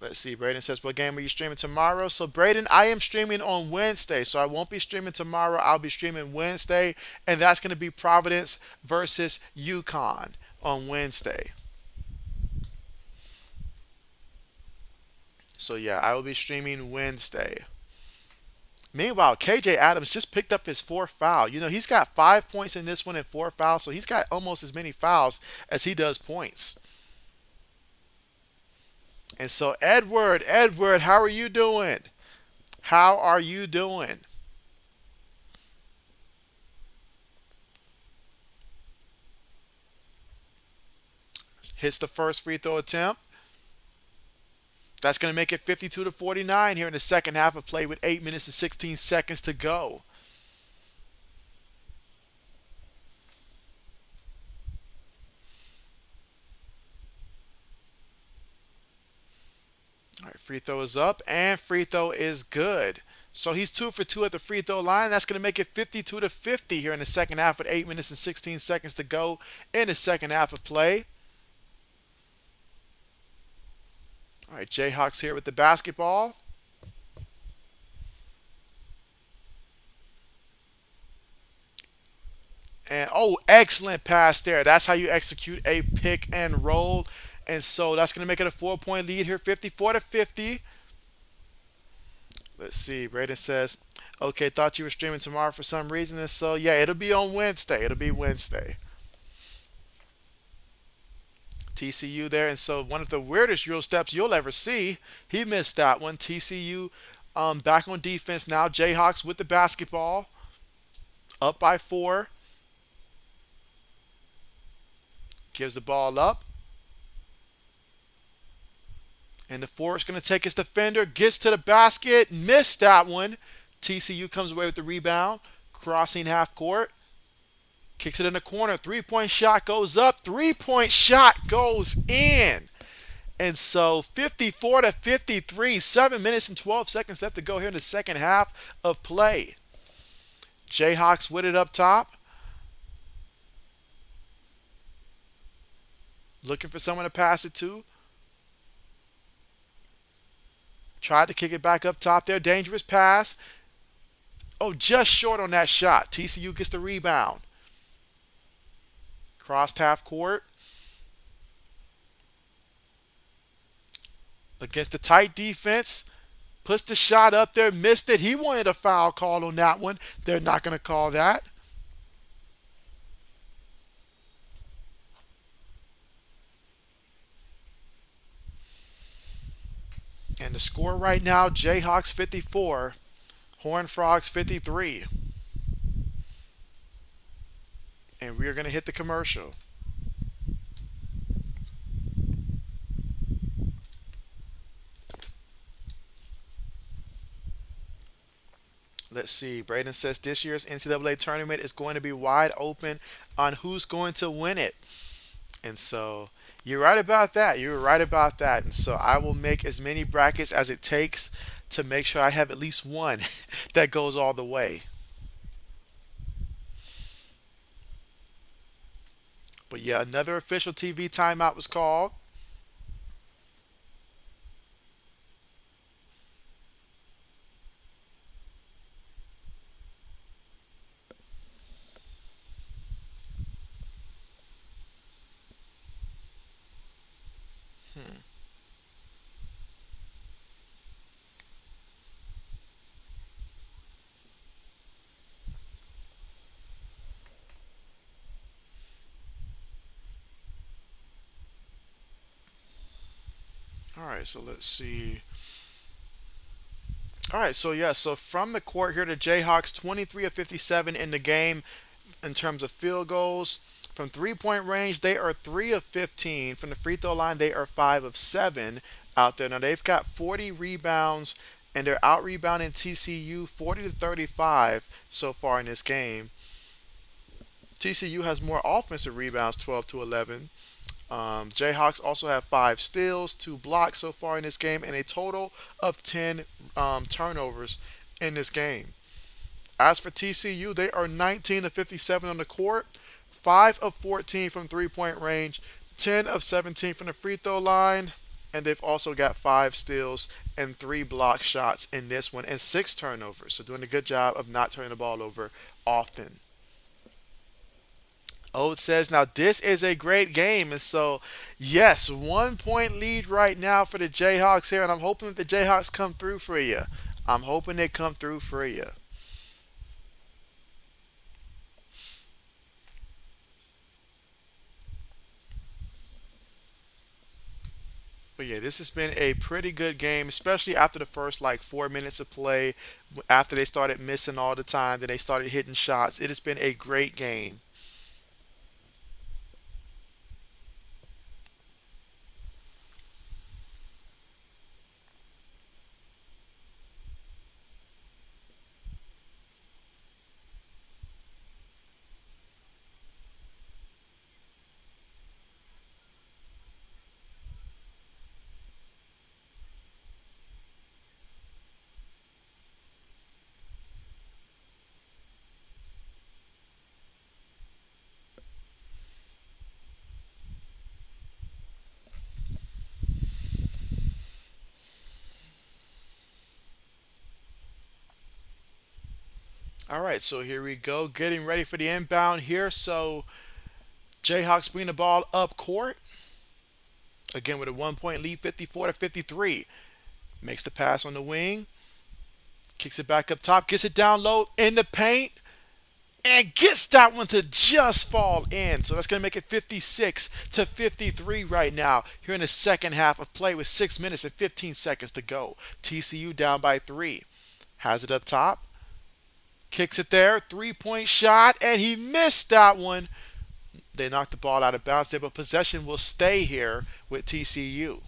Let's see. Braden says, what game are you streaming tomorrow? So, Braden, I am streaming on Wednesday. So, I won't be streaming tomorrow. I'll be streaming Wednesday. And that's going to be Providence versus UConn on Wednesday. So, yeah, I will be streaming Wednesday. Meanwhile, KJ Adams just picked up his fourth foul. You know, he's got 5 points in this one and four fouls. So, he's got almost as many fouls as he does points. And so, Edward, how are you doing? How are you doing? Hits the first free throw attempt. That's going to make it 52 to 49 here in the second half of play with 8 minutes and 16 seconds to go. All right, free throw is up and free throw is good. So he's 2 for 2 at the free throw line. That's going to make it 52 to 50 here in the second half with 8 minutes and 16 seconds to go in the second half of play. All right, Jayhawks here with the basketball. And oh, excellent pass there. That's how you execute a pick and roll. And so that's going to make it a 4 point lead here, 54 to 50. Let's see. Braden says, okay, thought you were streaming tomorrow for some reason. And so, yeah, it'll be on Wednesday. It'll be Wednesday. TCU there. And so, one of the weirdest Euro steps you'll ever see. He missed that one. TCU back on defense now. Jayhawks with the basketball. Up by four. Gives the ball up. And the forward's going to take his defender, gets to the basket, missed that one. TCU comes away with the rebound, crossing half court, kicks it in the corner. 3 point shot goes up, 3 point shot goes in. And so 54 to 53, 7 minutes and 12 seconds left to go here in the second half of play. Jayhawks with it up top. Looking for someone to pass it to. Tried to kick it back up top there. Dangerous pass. Oh, just short on that shot. TCU gets the rebound. Crossed half court. Against the tight defense. Puts the shot up there. Missed it. He wanted a foul call on that one. They're not going to call that. And the score right now, Jayhawks 54, Horn Frogs 53. And we are going to hit the commercial. Let's see. Braden says this year's NCAA tournament is going to be wide open on who's going to win it. And so you're right about that. You're right about that. And so I will make as many brackets as it takes to make sure I have at least one that goes all the way. But yeah, another official TV timeout was called. Hmm. All right, so let's see. All right, so yeah, so from the court here, the Jayhawks 23 of 57 in the game in terms of field goals. From 3 point range, they are 3 of 15. From the free throw line, they are 5 of 7 out there. Now they've got 40 rebounds and they're out rebounding TCU 40 to 35 so far in this game. TCU has more offensive rebounds, 12 to 11. Jayhawks also have 5 steals, 2 blocks so far in this game, and a total of 10 turnovers in this game. As for TCU, they are 19 of 57 on the court, 5 of 14 from 3 point range, 10 of 17 from the free throw line, and they've also got 5 steals and 3 block shots in this one and 6 turnovers. So doing a good job of not turning the ball over often. Ode says, now this is a great game. And so, yes, 1 point lead right now for the Jayhawks here. And I'm hoping that the Jayhawks come through for you. I'm hoping they come through for you. But yeah, this has been a pretty good game, especially after the first like 4 minutes of play. After they started missing all the time, then they started hitting shots. It has been a great game. All right, so here we go, getting ready for the inbound here. So Jayhawks bring the ball up court again with a 1 point lead, 54 to 53. Makes the pass on the wing, kicks it back up top, gets it down low in the paint, and gets that one to just fall in. So that's going to make it 56 to 53 right now here in the second half of play with 6 minutes and 15 seconds to go. TCU down by 3. Has it up top, kicks it there, 3 point shot, and he missed that one. They knocked the ball out of bounds there, but possession will stay here with TCU.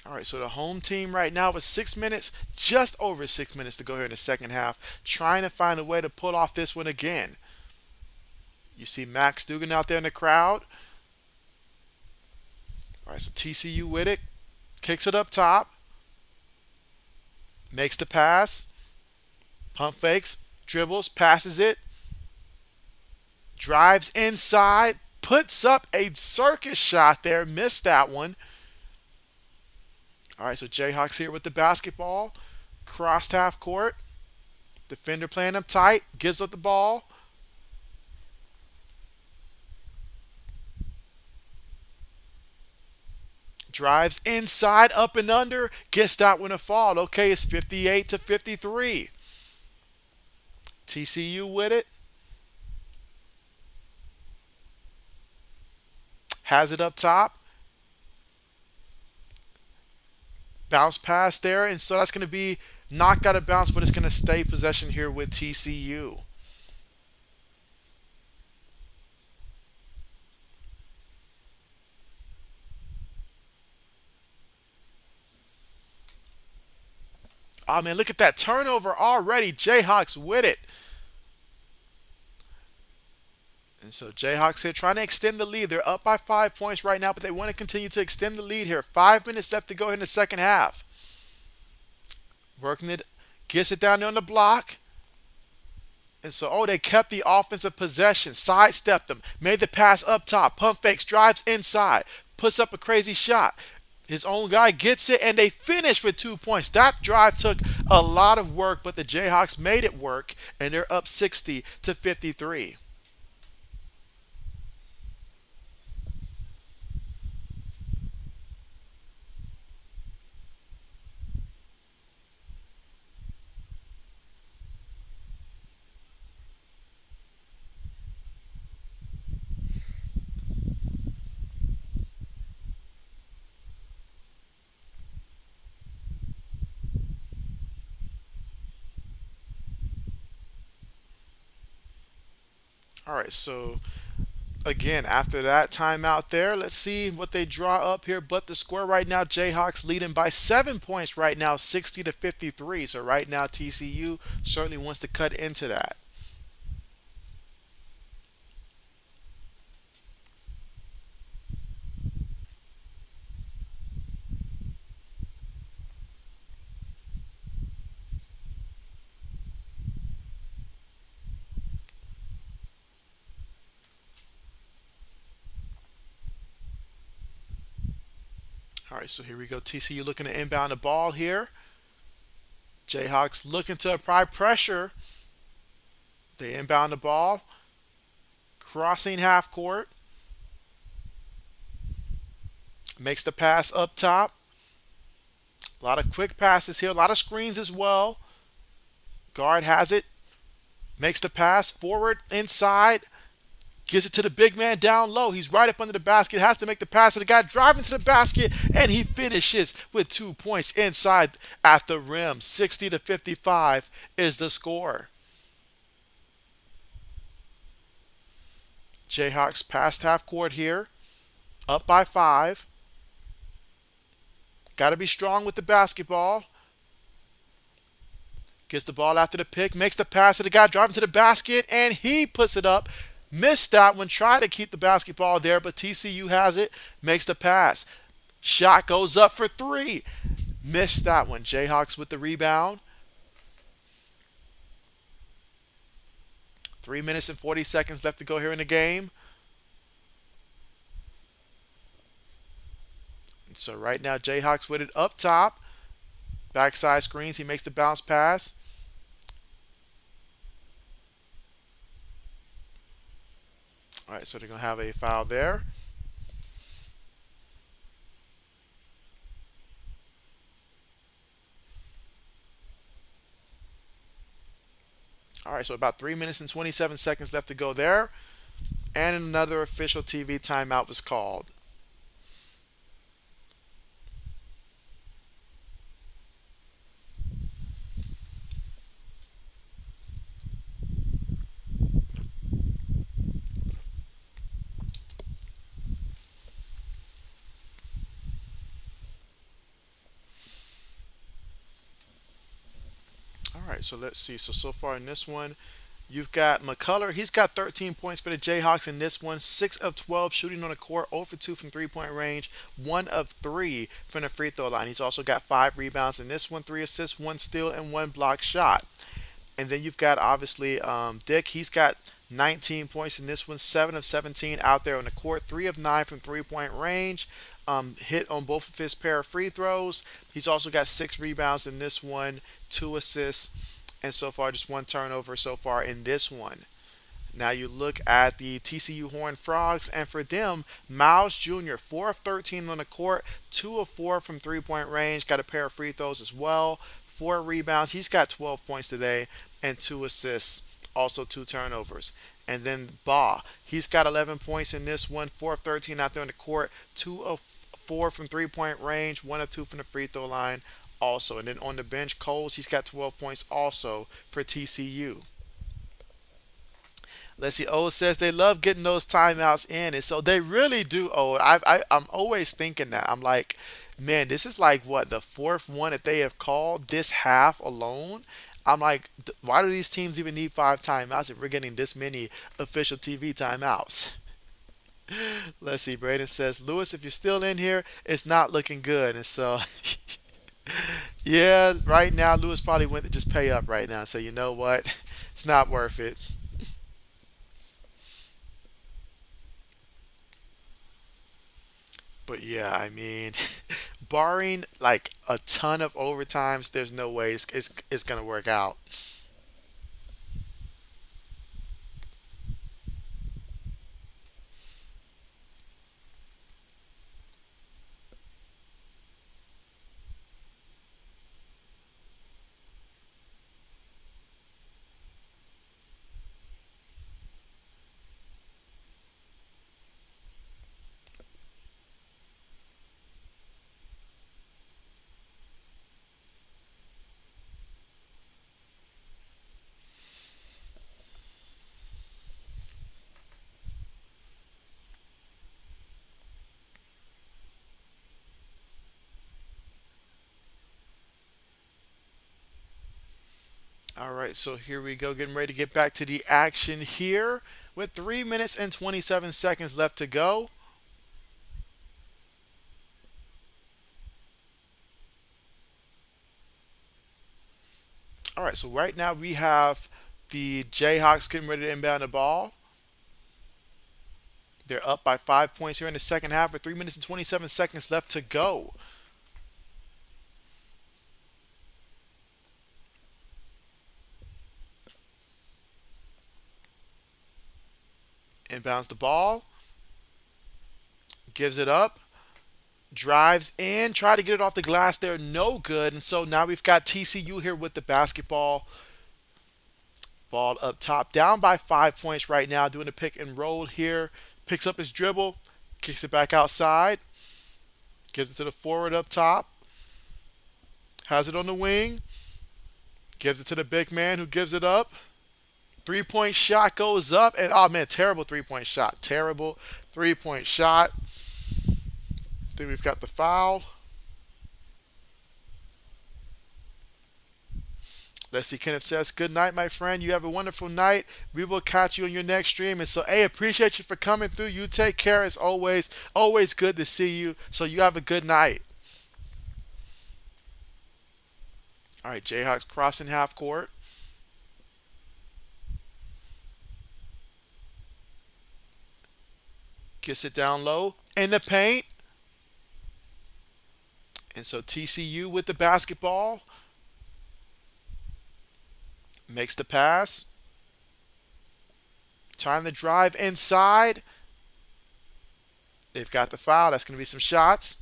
All right, so the home team right now with 6 minutes, just over 6 minutes to go here in the second half, trying to find a way to pull off this one again. You see Max Dugan out there in the crowd. All right, so TCU with it, kicks it up top, makes the pass, pump fakes, dribbles, passes it, drives inside, puts up a circus shot there, missed that one. All right, so Jayhawks here with the basketball, crossed half court, defender playing up tight, gives up the ball, drives inside, up and under, gets that one to fall. Okay, it's 58 to 53. TCU with it. Has it up top. Bounce pass there. And so that's going to be knocked out of bounds, but it's going to stay possession here with TCU. Oh, man, look at that turnover already. Jayhawks with it. And so Jayhawks here trying to extend the lead. They're up by 5 points right now, but they want to continue to extend the lead here. 5 minutes left to go in the second half. Working it, gets it down there on the block. And so, oh, they kept the offensive possession, sidestepped them, made the pass up top, pump fakes, drives inside, puts up a crazy shot. His own guy gets it, and they finish with 2 points. That drive took a lot of work, but the Jayhawks made it work, and they're up 60 to 53. All right, so again, after that timeout there, let's see what they draw up here. But the score right now, Jayhawks leading by 7 points right now, 60 to 53. So right now, TCU certainly wants to cut into that. All right, so here we go. TCU looking to inbound the ball here. Jayhawks looking to apply pressure. They inbound the ball, crossing half court, makes the pass up top. A lot of quick passes here, a lot of screens as well. Guard has it, makes the pass forward, inside, gives it to the big man down low. He's right up under the basket, has to make the pass to the guy driving to the basket, and he finishes with 2 points inside at the rim. 60 to 55 is the score. Jayhawks past half court here, up by 5. Got to be strong with the basketball. Gets the ball after the pick, makes the pass to the guy driving to the basket, and he puts it up. Missed that one, tried to keep the basketball there, but TCU has it, makes the pass. Shot goes up for 3. Missed that one. Jayhawks with the rebound. 3 minutes and 40 seconds left to go here in the game. So right now, Jayhawks with it up top. Backside screens. He makes the bounce pass. All right, so they're going to have a foul there. All right, so about 3 minutes and 27 seconds left to go there. And another official TV timeout was called. All right, so let's see. So far in this one, you've got McCullough. He's got 13 points for the Jayhawks in this one. 6 of 12 shooting on the court, 0 for 2 from 3 point range, 1 of 3 from the free throw line. He's also got 5 rebounds in this one, 3 assists, 1 steal, and 1 block shot. And then you've got obviously Dick. He's got 19 points in this one, 7 of 17 out there on the court, 3 of 9 from 3 point range. Hit on both of his pair of free throws. He's also got 6 rebounds in this one, 2 assists, and so far just 1 turnover so far in this one. Now you look at the TCU Horned Frogs, and for them, Miles Jr., 4 of 13 on the court, 2 of 4 from 3 point range, got a pair of free throws as well, 4 rebounds. He's got 12 points today and 2 assists also two turnovers. And then Baugh, he's got 11 points in this one, 4 of 13 out there on the court, 2 of 4 from 3 point range, 1 of 2 from the free throw line also. And then on the bench, Coles, he's got 12 points also for TCU. Let's see. O says they love getting those timeouts in, and so they really do. I'm always thinking that. I'm like, man, this is like what the fourth one that they have called this half alone. I'm like, why do these teams even need five timeouts if we're getting this many official TV timeouts? Let's see. Braden says, Lewis, if you're still in here, it's not looking good, and so yeah, right now Lewis probably went to just pay up right now. So you know what? It's not worth it. But yeah, I mean, barring like a ton of overtimes, there's no way it's gonna work out. All right, so here we go, getting ready to get back to the action here with 3 minutes and 27 seconds left to go. All right, so right now we have the Jayhawks getting ready to inbound the ball. They're up by 5 points here in the second half with 3 minutes and 27 seconds left to go. Inbounds the ball, gives it up, drives in, try to get it off the glass there, no good. And so now we've got TCU here with the basketball. Ball up top, down by 5 points right now, doing a pick and roll here. Picks up his dribble, kicks it back outside, gives it to the forward up top, has it on the wing, gives it to the big man who gives it up. 3 point shot goes up, and oh man, terrible 3 point shot. Terrible 3 point shot. Then we've got the foul. Let's see. Kenneth says, good night, my friend. You have a wonderful night. We will catch you on your next stream. And so, hey, appreciate you for coming through. You take care as always. Always good to see you. So, you have a good night. All right, Jayhawks crossing half court. Gets it down low in the paint. And so, TCU with the basketball makes the pass. Time to drive inside. They've got the foul. That's going to be some shots.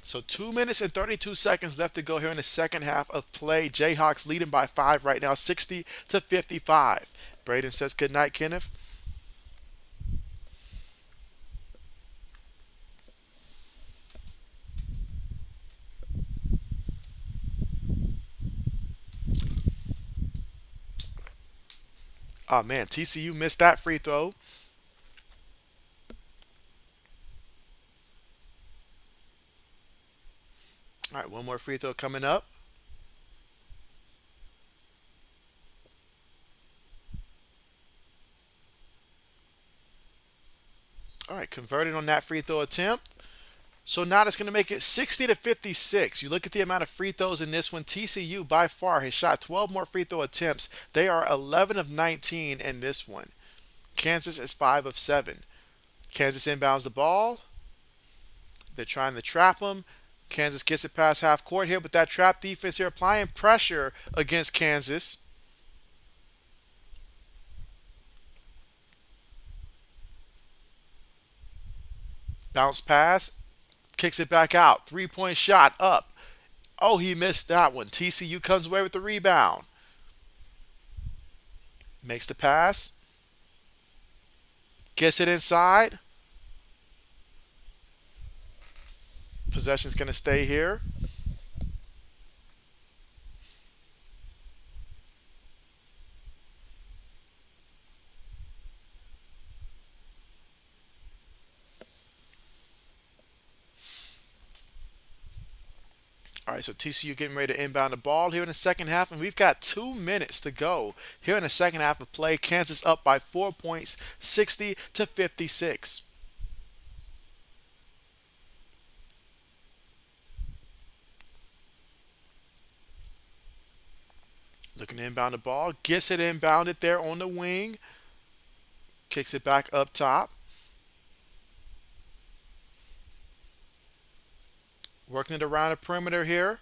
So 2 minutes and 32 seconds left to go here in the second half of play. Jayhawks leading by 5 right now, 60 to 55. Braden says good night, Kenneth. Oh man, TCU missed that free throw. All right, one more free throw coming up. All right, converted on that free throw attempt. So now that's going to make it 60 to 56. You look at the amount of free throws in this one. TCU by far has shot 12 more free throw attempts. They are 11 of 19 in this one. Kansas is 5 of 7. Kansas inbounds the ball. They're trying to trap them. Kansas gets it past half court here, but that trap defense here applying pressure against Kansas. Bounce pass, kicks it back out. 3 point shot up. Oh, he missed that one. TCU comes away with the rebound. Makes the pass. Gets it inside. Possession's going to stay here. All right, so TCU getting ready to inbound the ball here in the second half, and we've got 2 minutes to go here in the second half of play. Kansas up by 4 points, 60-56. Looking to inbound the ball, gets it inbounded there on the wing, kicks it back up top, working it around the perimeter here,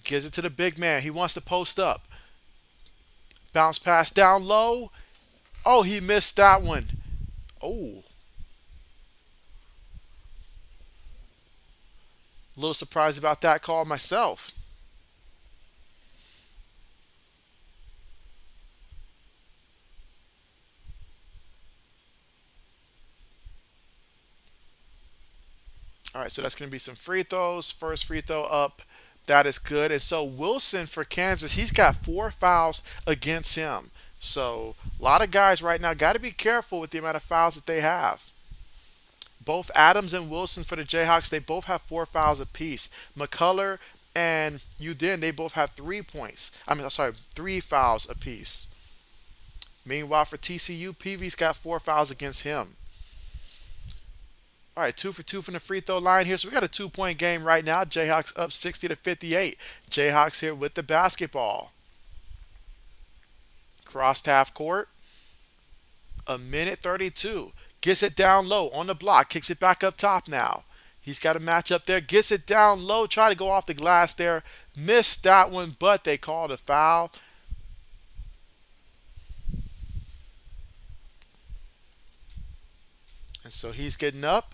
gives it to the big man. He wants to post up. Bounce pass down low. Oh, he missed that one. Oh, a little surprised about that call myself. All right, so that's going to be some free throws. First free throw up. That is good. And so Wilson for Kansas, he's got 4 fouls against him. So a lot of guys right now got to be careful with the amount of fouls that they have. Both Adams and Wilson for the Jayhawks, they both have 4 fouls apiece. McCullough and Udin, they both have 3 points. I'm sorry, 3 fouls apiece. Meanwhile, for TCU, PV's got 4 fouls against him. All right, 2 for 2 from the free throw line here. So we got a 2 point game right now. Jayhawks up 60-58. Jayhawks here with the basketball. Crossed half court. A minute 32. Gets it down low on the block. Kicks it back up top now. He's got a match up there. Gets it down low. Try to go off the glass there. Missed that one, but they called a foul. And so he's getting up.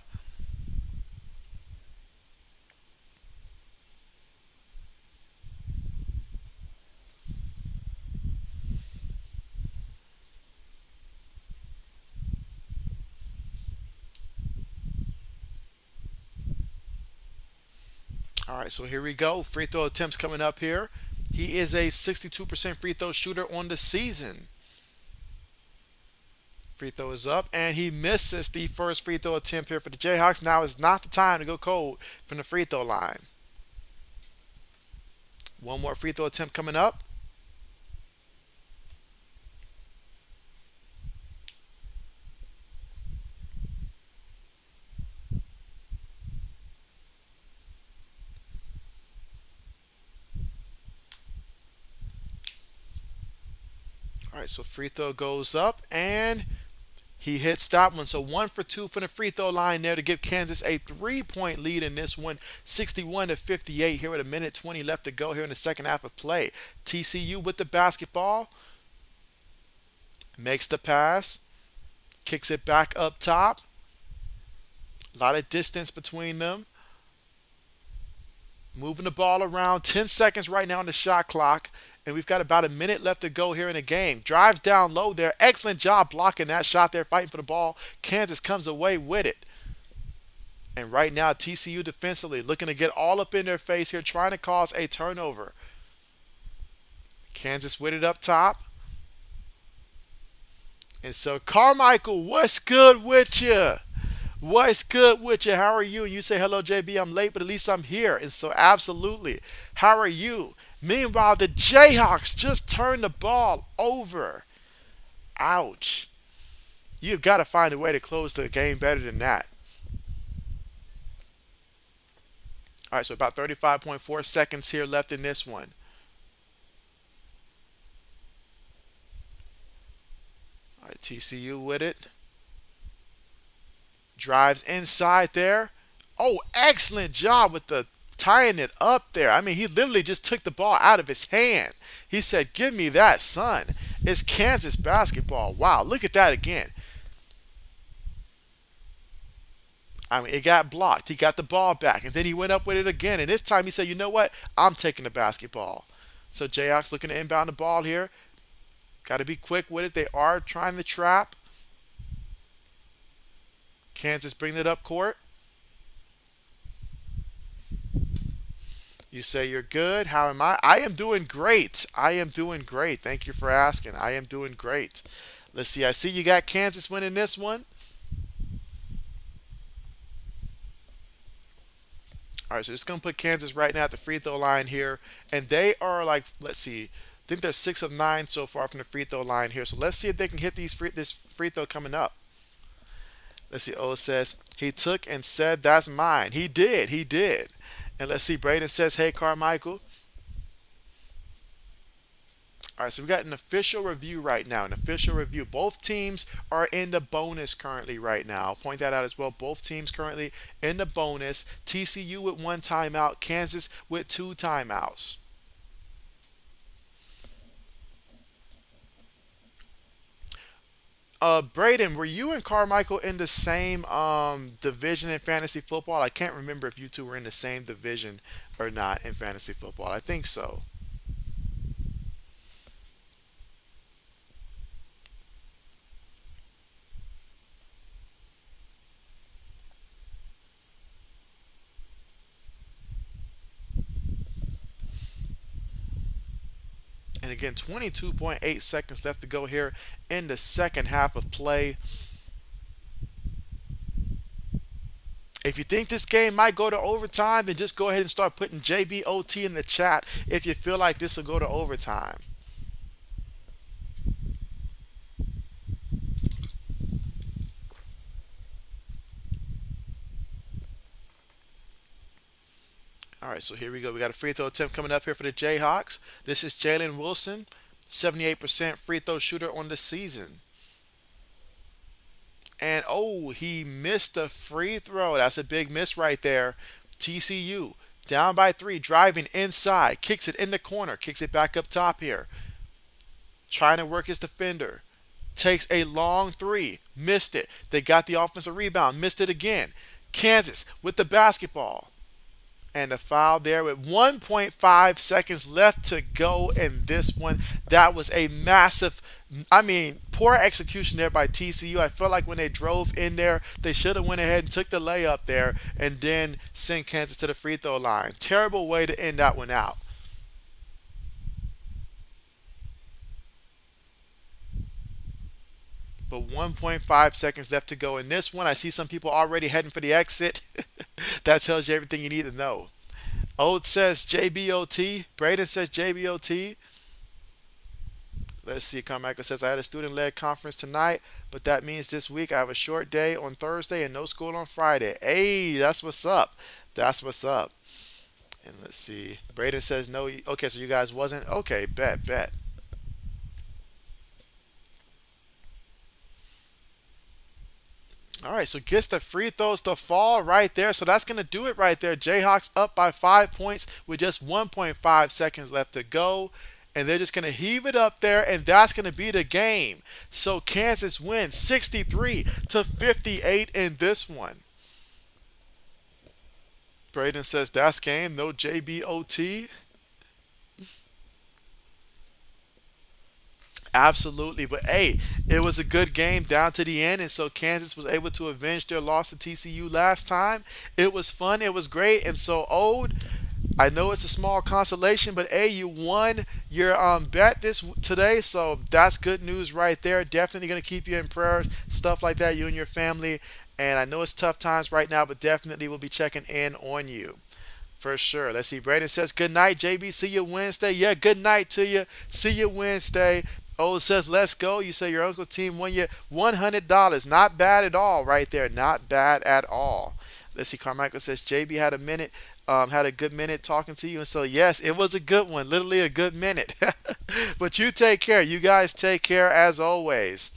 All right, so here we go. Free throw attempts coming up here. He is a 62% free throw shooter on the season. Free throw is up, and he misses the first free throw attempt here for the Jayhawks. Now is not the time to go cold from the free throw line. One more free throw attempt coming up. All right, so free throw goes up, and he hits that one. So 1 for 2 from the free throw line there to give Kansas a 3 point lead in this one, 61-58 here with a minute 20 left to go here in the second half of play. TCU with the basketball, makes the pass, kicks it back up top. A lot of distance between them. Moving the ball around. 10 seconds right now on the shot clock. And we've got about a minute left to go here in the game. Drives down low there. Excellent job blocking that shot there, fighting for the ball. Kansas comes away with it. And right now, TCU defensively looking to get all up in their face here, trying to cause a turnover. Kansas with it up top. And so, Carmichael, what's good with you? What's good with you? How are you? And you say, hello, JB. I'm late, but at least I'm here. And so, absolutely. How are you? Meanwhile, the Jayhawks just turned the ball over. Ouch. You've got to find a way to close the game better than that. All right, so about 35.4 seconds here left in this one. All right, TCU with it. Drives inside there. Oh, excellent job with the tying it up there. I mean, he literally just took the ball out of his hand. He said, give me that, son. It's Kansas basketball. Wow, look at that again. I mean, it got blocked. He got the ball back, and then he went up with it again. And this time he said, "You know what? I'm taking the basketball." So Jayhawks looking to inbound the ball here. Got to be quick with it. They are trying to trap. Kansas bringing it up court. You say you're good. How am I? I am doing great. I am doing great. Thank you for asking. I am doing great. Let's see. I see you got Kansas winning this one. All right, so just gonna put Kansas right now at the free throw line here, and they are like, let's see, I think they're 6 of 9 so far from the free throw line here. So let's see if they can hit this free throw coming up. Let's see. O says he took and said that's mine. He did. He did. And let's see. Braden says, "Hey Carmichael." All right, so we got an official review right now. An official review. Both teams are in the bonus currently right now. I'll point that out as well. Both teams currently in the bonus. TCU with 1 timeout. Kansas with 2 timeouts. Braden, were you and Carmichael in the same division in fantasy football? I can't remember if you two were in the same division or not in fantasy football. I think so. And again, 22.8 seconds left to go here in the second half of play. If you think this game might go to overtime, then just go ahead and start putting JBOT in the chat if you feel like this will go to overtime. All right, so here we go. We got a free throw attempt coming up here for the Jayhawks. This is Jalen Wilson, 78% free throw shooter on the season. And oh, he missed the free throw. That's a big miss right there. TCU down by 3, driving inside, kicks it in the corner, kicks it back up top here. Trying to work his defender. Takes a long 3, missed it. They got the offensive rebound, missed it again. Kansas with the basketball. And a foul there with 1.5 seconds left to go in this one. That was a massive, I mean, poor execution there by TCU. I felt like when they drove in there, they should have went ahead and took the layup there and then sent Kansas to the free throw line. Terrible way to end that one out. But 1.5 seconds left to go in this one. I see some people already heading for the exit. That tells you everything you need to know. Ode says JBOT. Braden says JBOT. Let's see. Carmichael says I had a student-led conference tonight, but that means this week I have a short day on Thursday and no school on Friday. Hey, that's what's up. That's what's up. And let's see. Braden says no. Okay, so you guys wasn't. Okay, bet. All right, so gets the free throws to fall right there. So that's going to do it right there. Jayhawks up by 5 points with just 1.5 seconds left to go. And they're just going to heave it up there, and that's going to be the game. So Kansas wins 63-58 in this one. Braden says that's game, no JBOT. Absolutely. But hey, it was a good game down to the end. And so Kansas was able to avenge their loss to TCU last time. It was fun. It was great. And so, Ode, I know it's a small consolation, but hey, you won your bet this today. So that's good news right there. Definitely going to keep you in prayer, stuff like that, you and your family. And I know it's tough times right now, but definitely we'll be checking in on you. For sure. Let's see. Braden says, good night, JB. See you Wednesday. Yeah, good night to you. See you Wednesday. Oh, it says, let's go. You say your uncle's team won you $100. Not bad at all right there. Not bad at all. Let's see. Carmichael says, JB had a good minute talking to you. And so, yes, it was a good one. Literally a good minute. But you take care. You guys take care as always.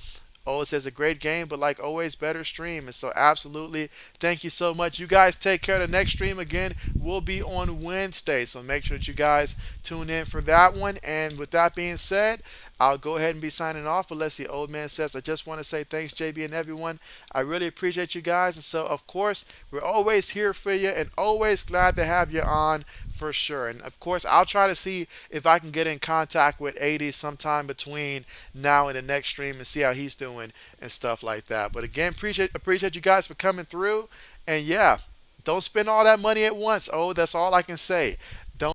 Oh, it says a great game, but like always, better stream. And so, absolutely, thank you so much. You guys take care. The next stream, again, will be on Wednesday. So, make sure that you guys tune in for that one. And with that being said, I'll go ahead and be signing off unless the old man says. I just want to say thanks, JB and everyone. I really appreciate you guys. And so, of course, we're always here for you and always glad to have you on for sure. And of course, I'll try to see if I can get in contact with 80 sometime between now and the next stream and see how he's doing and stuff like that. But again, appreciate you guys for coming through. And yeah, don't spend all that money at once. Oh, that's all I can say.